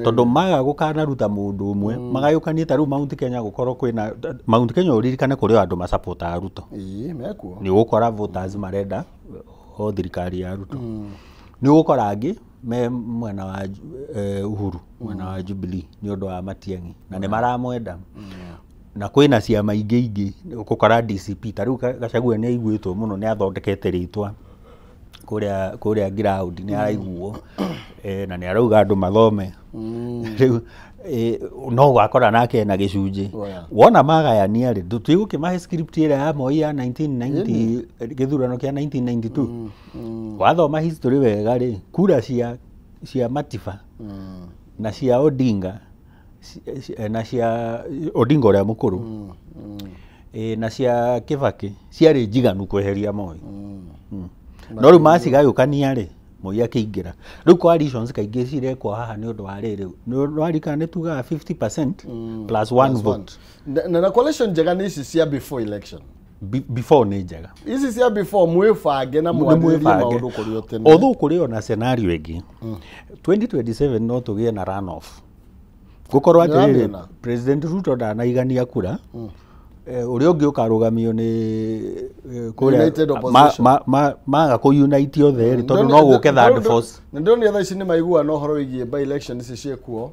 tondu maga gukana ruta mundu umwe magayukanie ta riu Mount Kenya gukorwo kwina Mount Kenya uririkane kuri andu masupporta Ruto mekuo ni gukora voters marenda o thirikari ya Ruto ni gukora angi me mwena wa Uhuru mwena wa Jubilee ni undu wa Matiang'i na ni maramwenda na kwina ciama ingi gukora DCP ta riu Gachagua ni aiguitwo muno ni athondekete ritwa kuria ground ni araiguo na ni arauga andu mathome riu no gwakora nake na gicunji wona magayania ri tutigukimahe script ira ya Moi ya 1990 githurano kia 1992 wathoma history wega ri kura cia Matiba na cia Odinga na cia Odinga uria mukuru na cia Kibaki ciari njiganu kweheria Moi no riu macigayukania ri Moi akiingira riu coalitions kaingi cirekwo haha ni undu wa riri no arikane tuga 50% plus one vote na coalition njega ni ici cia before election before ni njega ici cia before mwifange na mwambĩrĩrie maundu kuri otene although kuri ona scenario ingi 2027 no tugie na runoff gukorwo atiriri President Ruto ndanaigania kura uria ungi ukarugamio ni kuria maga ku unite othe ri tondu no guke third force ndio ni thaa ici ni maigua no horo igie by election ici ciekuo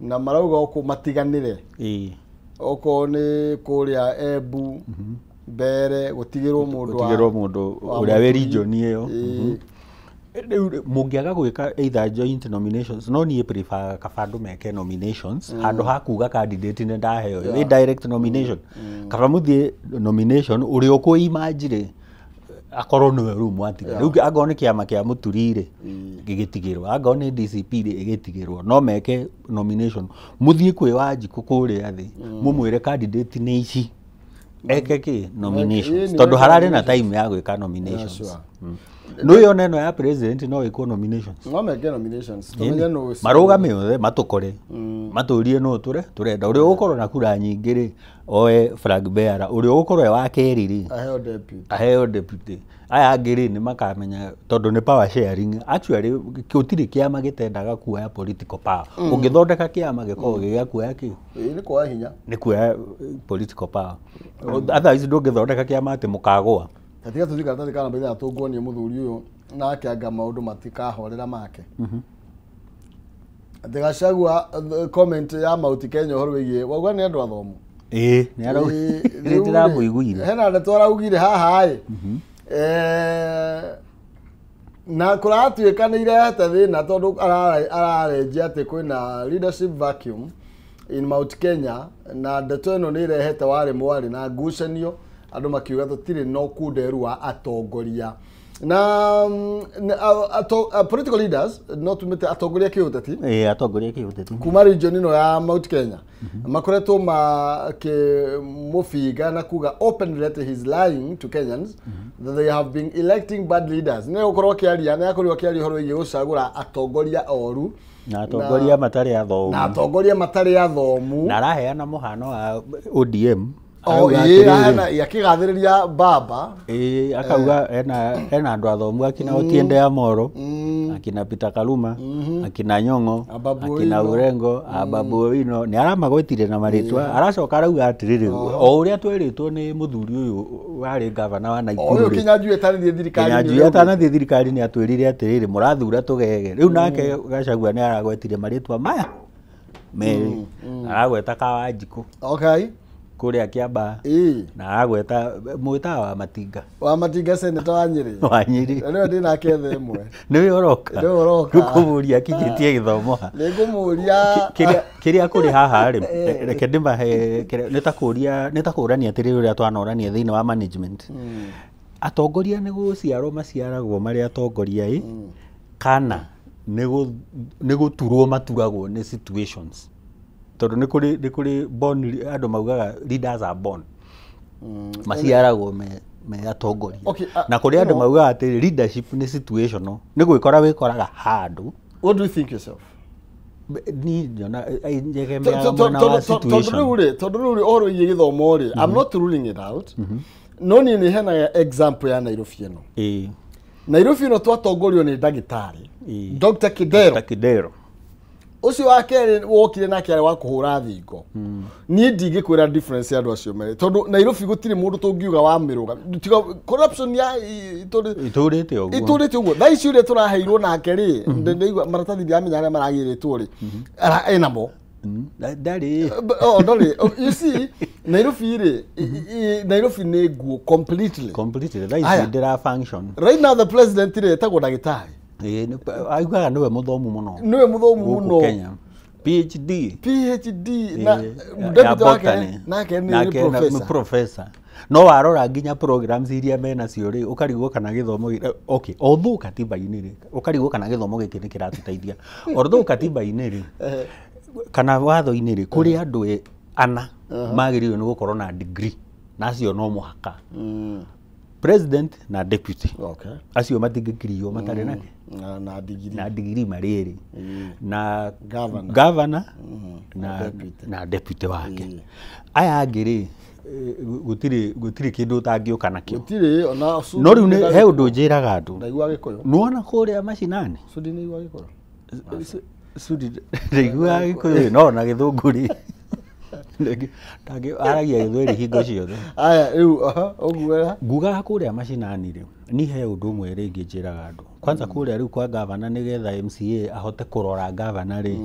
na marauga uko matiganire oko ni kuria Embu Mbere gutigirwo mundu uria we region iyo mungiaga gwika either joint nominations no nie prefer kabandu meke nominations handu hakuga candidate ne ndaheo ni direct nomination kaba muthie nomination uri ukuimagine akorwo niwe ru mwatiga riu agone kiama kia muturire gigitigirwo agone DCP gigitigirwo no meke nomination muthie kwi Wanjiku kuria thi mumwire candidate ni ici ekeke nominations tondu harari na time ya gwika nominations no yo neno ya president no iko nominations no meke nominations tumenya no marugame othe matukore maturie no turenda uri ukorwo na kura nyingi ri oe flag bearer uri ukorwo wa keri ri aheo deputy aya ngiri ni makamenya tondu ni power sharing actually gutiri kiama gitendaga kuoya political power ungithondeka kiama giko gigakuoya ki ni kwa hinya ni kuoya political power otherwise ndungithondeka kiama ati mukagwa katika tuthika tati kana mbere atunguonie muthuri uyu na akianga maundu matikahorera make Gachagua comment ya Mount Kenya horo wigie wagwa ni andu athomu ni arau ndira muiguire hena ndeto araugire haha na kuratuika ni irehete thina tondu ararenjia ati kwina leadership vacuum in Mount Kenya na ndeto ino ni irehete wari mwari na ngucanio andu makiuga tutire no kunderu wa atongoria na political leaders not tumete atongoria kiuteti atongoria kiuteti kuma region ino ya Mount Kenya makoretwo mufiga na kuga openly that he is lying to Kenyans that they have been electing bad leaders ne ukorwo kiaria na yakorirwo kiaria horo igi gucagura atongoria oru na atongoria matari athomu na araheana muhano wa ODM yakigathiriria baba akauga ena andu athomu akina Otiende ya Moro akina Peter Kaluma akina Nyong'o akina Urengo Babu Owino ni aramagwetire na maritwa aracoka arauga atiriri o uria tweritwo ni muthuri uyu wari governor wa Naikuru uyu Kinyanjui etanirie thirikari Kinyanjui etanathie thirikari ni atwirire atiriri murathura tugege riu nake Gachagua ni aragwetire maritwa maya meri aragweta Kawanjiku kuria Kiamba na aragweta mwita wa Matinga senator wa Nyeri niwe ndina kethe imwe niwe oroka kumuria kinyitie githomo ningumuria kiria kuri haha ri reke ndimahe nitakurania atiri uria twanorania thiini wa management atongoria ni guciarwo maciaragwo mari atongoria kana ni guturwo maturagwo ni situations tondu ni kuri born andu maugaga leaders are born maciaragwo me atongoria na kuri andu maugaga ati leadership ni situational ni gwikora wikoraga handu. What do you think yourself? Ni jona njegemea mwana wa situation tondu ri oro igi githomo ri I'm not ruling it out no ni hena example ya Nairobi ino Nairobi ino twatongorio ni ndagitari Dr. Kidero ucio wake wokire na kiare wa kuhura thingo ni ndingikwira difference ya andu acio mere tondu Nairobi gutiri mundu tungiuga wa miruga corruption ya iturite uguo thai ciure turaheirwo nake ri ndeigua maratathi ya menyane maragiritwo ri enamo Daddy. You see, Nairobi ni guo completely. That is their function. Right now the president ire etagwo ndagitari. Aigaga niwe muthomu muno. Niwe muthomu muno. Kenya. PhD na deputy wake nake ni professor. No warora nginya programs iria mena cio ri ukarigwo kana githomo okay although katiba-ini ri ukarigwo kana githomo giki ni kiratiteithia although katiba-ini ri kana watho-ini ri kuri andu ana magiriwe ni gukorwo na degree nacio no muhaka president na deputy acio matingikirio matari nake na degree mariri na governor na deputy wake aya angiri gutiri kindu tangiuka nakio gutiri ona no riu he undu njiraga andu ndaigua gikoyo nuona kuria macinani sudi ni igua gikoyo sudi ndaigua gikoyo no na githunguri aragia githweri hingo ciothe aya riu oguo nguga kuria macinani ri ni he undu umwe ringi njiraga andu kwanza kuria riu kwa governor nigetha MCA ahote kurora governor ri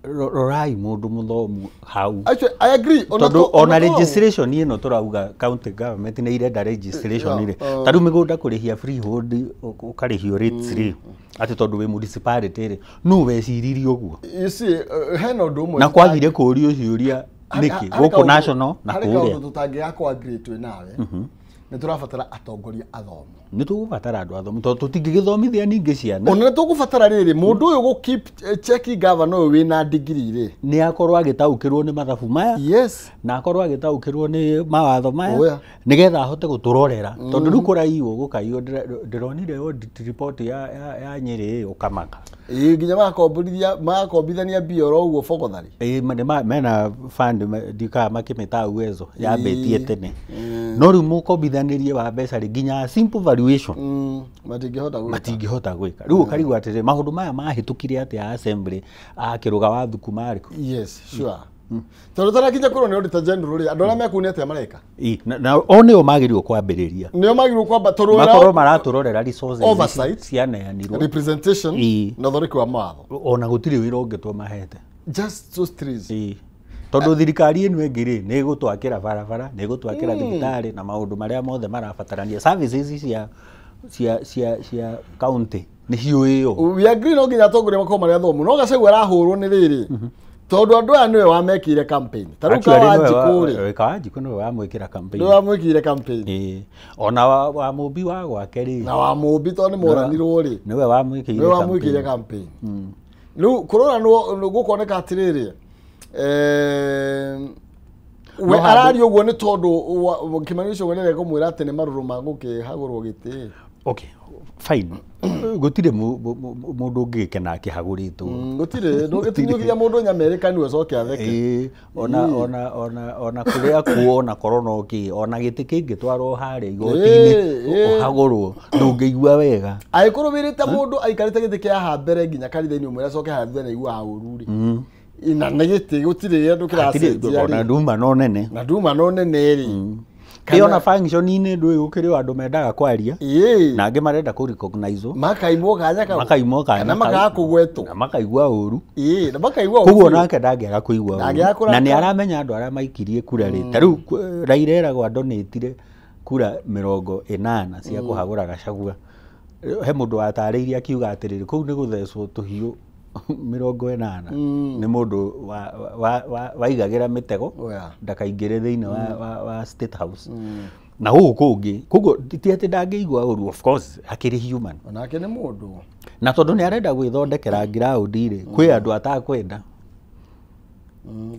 rorai mundu muthomu hau. Actually I agree ona registration ino turauga county government ni irenda registration ri tariu migunda kurihia freehold ukarihio rates ri ati tondu we municipality ri no weciririe uguo you see hena undu umwe na kwagire kurio ciuria niki guku national na kuria tutangiakwa agree tu nawe ni turafatara atongoria athomu ni tugubatara andu athomu tondu tutingigithomithia ningi ciana ona tugubatara riri mundu uyu gu keep checking governor uyu wina degree ri ni akorwo agitaukirwo ni mathabu maya yes na akorwo agitaukirwo ni mawatho maya nigetha ahote guturorera tondu riu kuraiwo gukaio ndironire audit report ya Nyeri ukamaka nginya makombithania bioro uguo fogothari mena fund dika makimeta uwezo ya betie tene no riu mukombithanirie wa mbeca ri nginya simple valuation matingihota gwika riu ukarigwa atiri maundu maya mahitukire ati assembly akiruga wa thukuma ariku yes sure tondu tarakinya kurwo ni auditor general ri andu aria mekuni ati mareka na one o magirirwo kwambiriria nio magirirwo kwamba tondu makorwo maraturorera resources oversight cianeanirwo representation na thoriki wa matho ona gutiri wira ungetwo mahete just those trees tondu thirikari ino engiri ni gutwakira barabara ni gutwakira thibitari na maundu maria mothe marabatarania services cia county ni hiyo we agree no nginya atongoria makoma maria thomu no Gachagua arahurwo ni riri tondu andu aya niwe wamekire campaign taru Kawanjiku niwe wamwikira campaign niwe wamwikire campaign ona wa mubi wa gwake ri na wa mubi tondu moranirwo ri niwe wamwikire campaign riu kurora no gukoneka atiriri we arario guo ni tondu kimanisho gwenere kumwira ati ni maruru magukihagurwo giti okay fine gutire mundu ngikena akihaguritwo gutire no gitinyukia mundu nyamerika niwe coke atheke ona kuria kuona corona oki ona giti kingitwarwo hari igotini uhagurwo ndungigua wega aikurubirite mundu aikarite giti kia hambere nginya karitha-ini umwe acoke hathwe na igua ururi ina negiti gutire andu kiracenjia na nduma no nene ri Kiona function ine ndui gukiri andu mendaga kwaria na ange marenda ku recognize makaimwo kanya kana makakugwetu na makaigua uru na makaigua kuguo nake ndangega kuigua na ni aramenya andu aria maikirie kura ri taru Raila eragwo donatire kura 80 cia kuhagura Gachagua he mundu watariirie akiuga atiriri kuu ni guthecwo tuhiu 80 ni mundu waigagira mitego ndakaingire thiini wa State House na huko kungi kugo ti ati ndangĩigua uru of course akiri human onake ni mundu na tondu ni arenda gwithondekera ground ire kwi andu atakwenda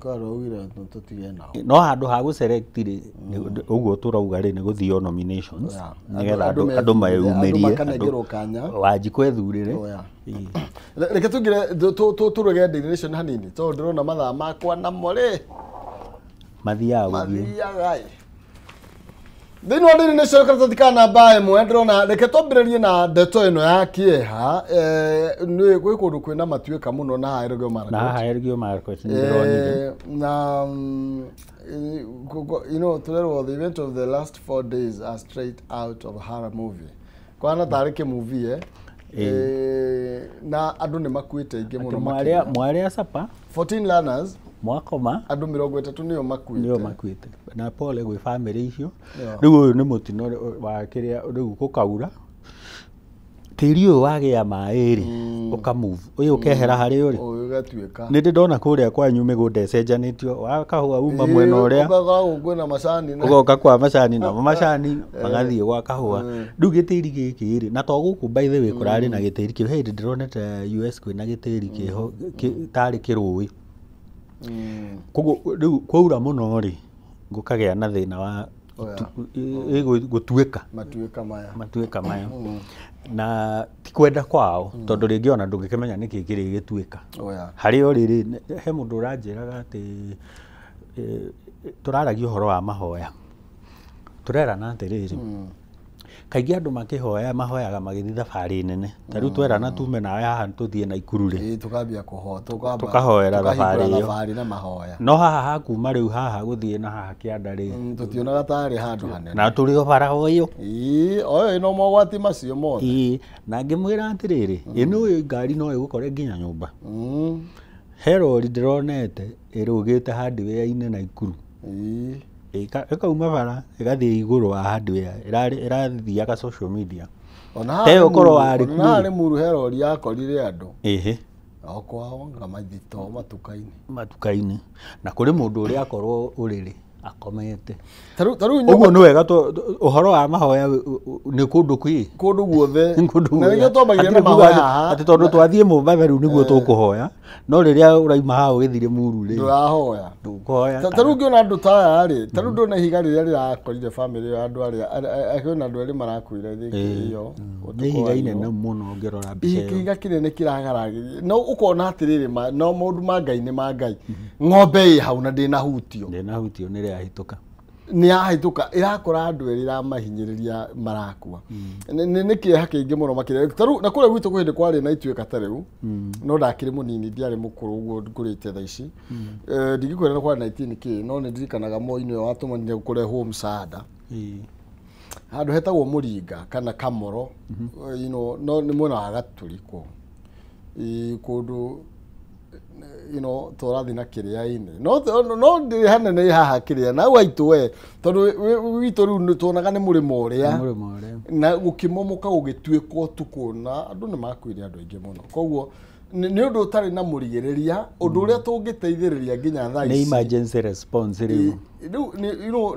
karo wira tutige nao no handu ha guselect ri uguo turauga ri ni guthio nominations nigetha andu mayumirie Wanjiku ethurire reke tugire turuge declaration hanini tondu ndirona mathaa makwa namo ri mathiaga thini wa declaration karatatika namba imwe ndirona reke twambiririe na ndeto ino ya kieha ni gwi kundu kwina matuika muno na Elgeyo Marakwet ndironire na you know the event of the last 4 days are straight out of horror movie kwana tarike movie na andu ni makuite ingi muno mwaria sapa 14 learners mwakoma andu 30 niyo makuite na pole gwi family icio riu uyu ni mutino wa kiria riu gukaura tiri uyu wagia mairi uka move uyu ukehera hari uri uyu gatuika ni ndona kuria kwanyu migunda ecenjanitio wakahua uma mwena uria ugoka macani na ugoka kwa macani na macani magathie gwa kahua riu gitiri giki ri na to guku by the way kurari na gitiri ki hey ndironete US kwina gitiri kiho tari kirui kugo riu kwaura muno ri ngukagea na thina wa gutuika matuika maya na tikwenda kwao tondu ringi ona ndungikimenya niki kiri gituika hari o riri he mundu uranjiraga ati turaragia uhoro wa mahoya turerana atiriri kaingi andu makihoya mahoyaga magithi thabari nene tariu twerana tume nawe haha tuthie na ikuru ri tukambia kuhoya tukahoera thabari na mahoya no haha hakuma riu haha guthie na haha kianda ri tutionaga tari handu hanene na turi o bara uyu oyo ino mogwati macio mothe na ngimwira atiriri ino ngari no igukore nginya nyumba herori ndironete irugite hardware-ini na ikuru ikauma bara igathie iguru wa hardware irathiaga social media ona ukoro wari nari muru herori yakorire andu okwao ngamathito matukaini na kuri mundu uria akorwo uriri akomete taru uguo ni wega uhoro wa mahoya ni kundu guothe na nige twambagia na mahoya ati tondu twathie Mombasa riu niguo tukuhoya no riria uraima ha ugithire muru ri ndurahoya taru ngiona andu taya ri taru ndona higa riria rirakorire family ya andu aria akiona andu eri marakuire thiki iyo higa inene muno ngirora mbica iyo higa kinene kiragaragiri no ukona atiriri no mundu mangai ni mangai ng'ombe hau na ndina hutio ni ahituka ni ahituka irakora andu eri ramahinyiriria marakua ni kieha kiingi muno makire taru na kule gwitu kwende kwari na ituika tariu no ndakiri munini ndiari mukuru uguo ngurite tha ici ndigikwira kwa 19 ki no ni ndirikanaga moini watumanire kurehwo msaada handu hetagwo Muringa kana Kamoro you know no ni mwena wa Gaturiko kundu you know torathi na kiria-ini no ndi hanene haha kiria na waitu we tondu witu riu ni tuonaga ni murimo uria na gukimomoka gugituiko tuko na andu ni makwire andu aingi muno koguo ni undu utari na murigiriria undu uria tungiteithiriria nginya thaa ici ni emergency response riu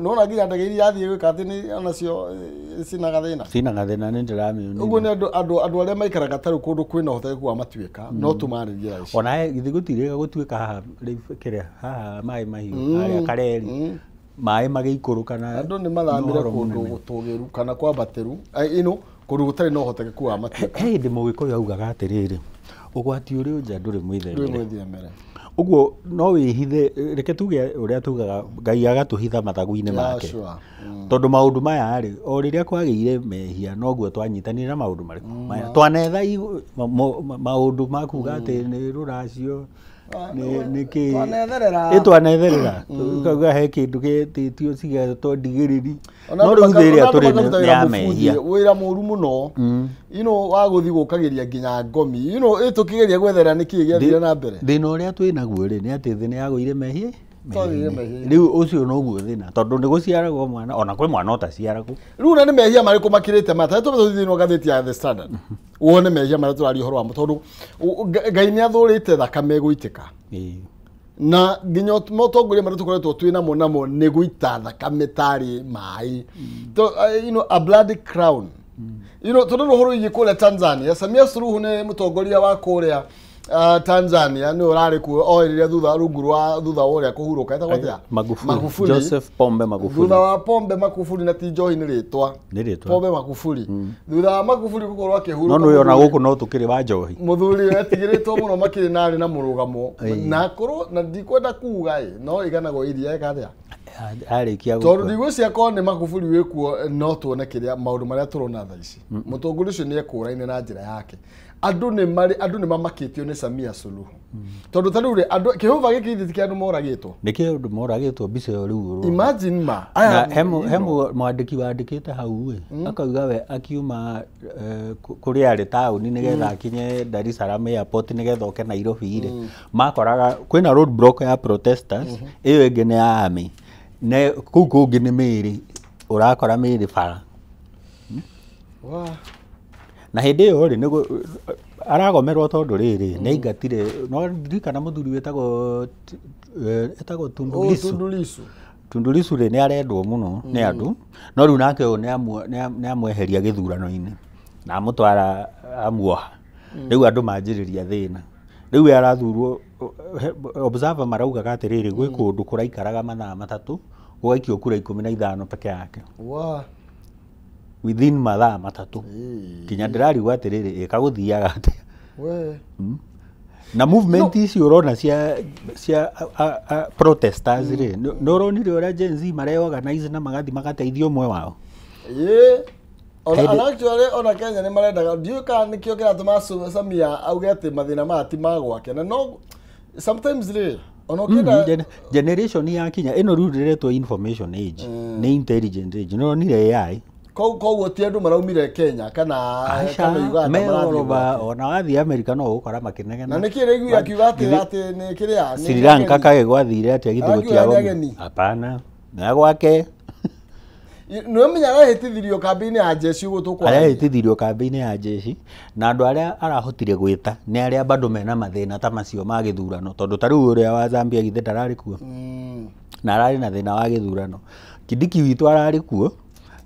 no nginya ndege iria yathie gwika ati ni onacio sina gathina ni ndiramiuni uguo ni andu aria maikaraga tari kundu kwina hoteku wa matuika no tumariria ici ona githi gutire gutuika haha kiria haha mai mahiu aria kareri mai magiikuruka na andu ni mathamire kundu gutugiru kana kwambateru kundu gutari no hoteku wa matuika ndi mugikuyu augaga atiriri ugwati uri nja nduri mwitherere uguo no wihithe reke tuge uria tugaga Ngai agatuhitha mathagu-ini make tondu maundu maya ri o riria kwageire mehia noguo twanyitanire na maundu mariku maya twanetha maundu makuga ati ni ruracio niki twanetherera tukaga he kindu gititio cigetwo ndigiriri no riu thiria turi ni amehia wira muru muno wa guthi gukagiria nginya ngomi tukigeria gwethera niki giathire na mbere thina uria twinaguo ri ni ati thina yaguire mehia riu ucio noguo thina tondu ni guciaragwo mwana ona kwi mwana utaciaragwo riu na ni mehia mariku makirite mata tuthithino gatheti ya The Standard wone mehia mara turari horo wa tondu Ngai ni athurite thakame guitika na nginya motongoria mara tukoretwo twina monamo ni guita thakame tari mai a bloody crown tondu ruhoro igikuria Tanzania Samia Suluhu ni mutongoria wa kuria Tanzania ni urari ku oiriria thutha uria kuhuruka etagwatia Magufuli Joseph Pombe Magufuli thutha wa Pombe Magufuli na ti Johi ni ritwa Pombe Magufuli thutha wa Magufuli gukorwo akihuruka no yona guku no tukiri wa Johi muthuri atigiritwo muno makiri nari na murugamo na korwo na ndikwenda kuga no iganago iria ekathia arikia tondu ndigwicia ko ni Magufuli wikuo no tuone kiria maundu maria turona thaa ici mutongoria ucio ni ekuraine na njira yake andu ni mamakitio ni Samia Suluhu tondu tariu ri andu kihuva giki thithi andu moragitwo niki andu moragitwo bica yo riu imagine ma hemu mwandiki wandikite hau we akauga we akiuma kuri ari tauni nigetha akinye Dar es Salaam airport nigetha oke Nairobi ire makoraga kwina road block ya protesters iyo ingi ni ya army ne kungi ni miri urakora miri bara na hindi iyo ri nigo aragomerwo tondu riri ni ingatire no ndirikana muthuri wetagwo Tundu Lissu ri ni arendwo muno ni andu no riu nake ni amweheria githurano-ini na amutwara amuoha riu andu manjiriria thina riu arathurwo observer maraugaga atiriri gwi kundu kuraikaraga mathaa matatu gugaikio kura 15 peke yake within mathaa matatu kinya ndirarigwa atiriri ikaguthiaga atia na movement ici urona cia protesters ri no uronire uria Gen Z mareorganize na magathi magateithio mwe wao ona Kenya ni marendaga ndiuka nikio kiratuma Samia auge ati mathina mati magwake na no sometimes ri generation ya Kenya ino riu riretwo information age ni intelligent age no nire AI koguo ti andu maraumire Kenya kana Uganda marathie ona wathi America no ukora makinegena na niki regu akiuga ati ni kiria Sri Lanka kage gwathire ati agithugo kiao hapana na gwake no menya arahitithirio kambini ya jeshi ugo tukwa arahitithirio kambini ya jeshi na andu aria arahotire gwita ni aria bado mena mathina ta macio ma githurano tondu tariu uria wa Zambia githe darari kuo na arari na thina wa githurano Kidiki witu arari kuo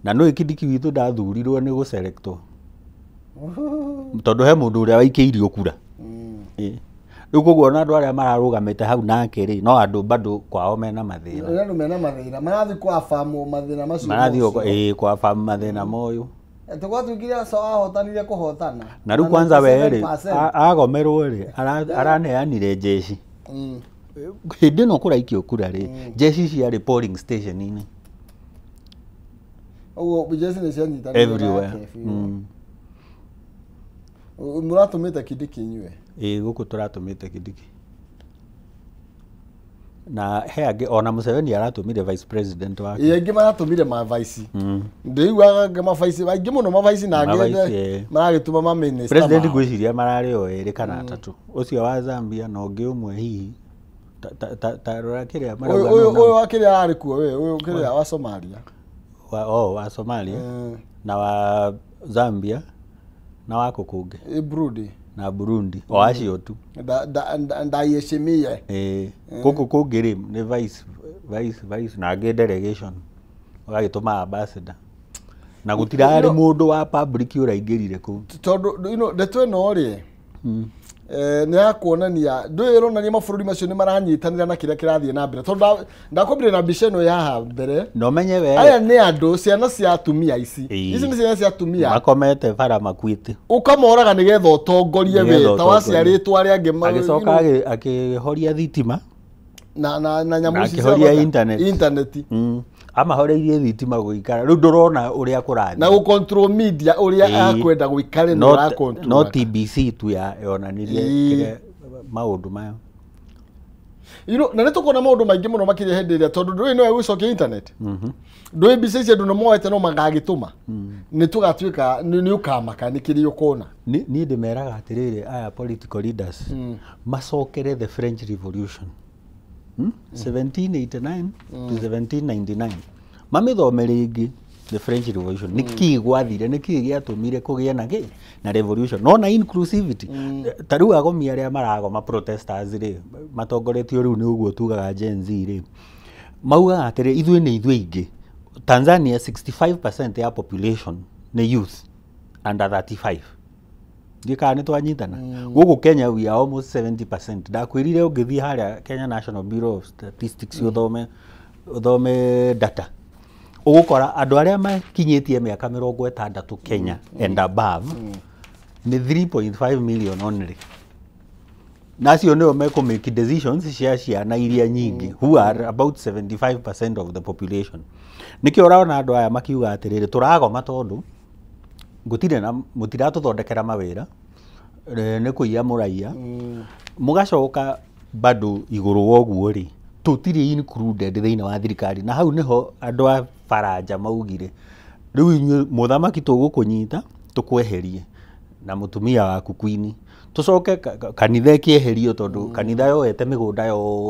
na no Kidiki witu ndathurirwo ni guselectwo tondu he mundu uria waikeirio kura riu koguo na andu aria mararugamite hau nake ri no andu bado kwao mena mathina marathi kwa famu mathina macio marathi kwa famu mathina moyo tukatukiria sawa hotanire kuhotana na riu kwanza we ri agomerwo ri araneanire jeshi hindi no kuraikio kura ri jeshi cia polling station ini jeshi ni cia nyitana everywhere muratumite Kidiki inywe guku turatumite Kidiki na he angĩ ona Museveni aratumire vice president wake ingĩ maratumire ma vice ndĩiguaga ma vice aingĩ mũno ma vice na angĩ maragĩtuma ma minister president gwĩciria mararĩ o erĩ kana atatũ ũcio wa Zambia na ũngĩ ũmwe hihi ta rora kĩrĩa ũyũ wa kĩrĩa arĩ kuo ũyũ kĩrĩa wa Somalia wa Somalia na wa Zambia na wako kũngĩ Burundi o acio tu ndayeshimie gũkũ kũngĩ rĩ nĩ vice na angĩ delegation ũgagĩtũma ambassador na gũtirarĩ mũndũ wa public ũraingĩrire kũu tondũ ndeto ĩno rĩ nĩ yakuonania ndũĩronania mabũrũri macio nĩ maranyitanĩra na kĩrĩa kĩrathiĩ na mbere tondũ ndakwambire na mbica ĩno ya mbere no menye we aya nĩ andũ ciana cia atumia ici nĩ ciana cia atumia makomete bara makuĩte ũkamoraga nĩgetha ũtongorie we ta waciarĩtwo arĩa angĩ agĩcoka akĩhoria thitima na nyamũ ici cia internet amahoreirie thitima gũikara rĩu ndũrona ũrĩa kũrathiĩ na gũcontrol media ũrĩa akwenda gũikare no control no TBC tu yonanirie maũndũ maya na nĩ tũkona maũndũ maingĩ mũno makĩria hĩndĩ ĩrĩa tondũ ndũĩ no egũcokia internet ndũĩ mbica ici andũ nĩ moete no magagĩtũma nĩ tũgatuĩka nĩ ũkamaka nĩ kĩrĩa ũkona niĩ ndĩmeraga atĩrĩrĩ aya political leaders macokere the French Revolution 1789 to 1799 mamĩthome rĩngĩ the French Revolution nĩkĩ gwathire nĩkĩ gĩatũmire kũgĩe na revolution no na inclusivity ta rĩu agomi arĩa maragoma protesters rĩ matongoretio rĩu nĩ ũguo tugaga Gen Z rĩ maugaga atĩrĩ ithuĩ nĩ ithuĩ ingĩ Tanzania 65% ya population nĩ youth under 35 ndika nĩ twanyitana gũkũ Kenya we are almost 70% ndakwĩrire ũngĩthiĩ harĩa Kenya National Bureau of Statistics ũthome data ũgũkora andũ arĩa makinyĩtie mĩaka 60 Kenya and above nĩ 3.5 million only nacio nĩo mekũ make decisions cia ciana iria nyingĩ who are about 75% of the population nĩkĩo ũraona andũ aya makiuga atĩrĩrĩ tũragoma tondũ gũtirĩ na mũtiratũthondekera mawĩra nĩ kũiya mũraiya mũgacoka bado igũrũ woguo rĩ tũtirĩ included thĩinĩ wa thirikari na hau nĩho andũ a Faranja maugire rĩu inyuĩ mũthamaki tũgũkũnyita tũkweherie na mũtumia waku Queen tũcoke kanitha kĩeherio tondũ kanitha yoete mĩgũnda yo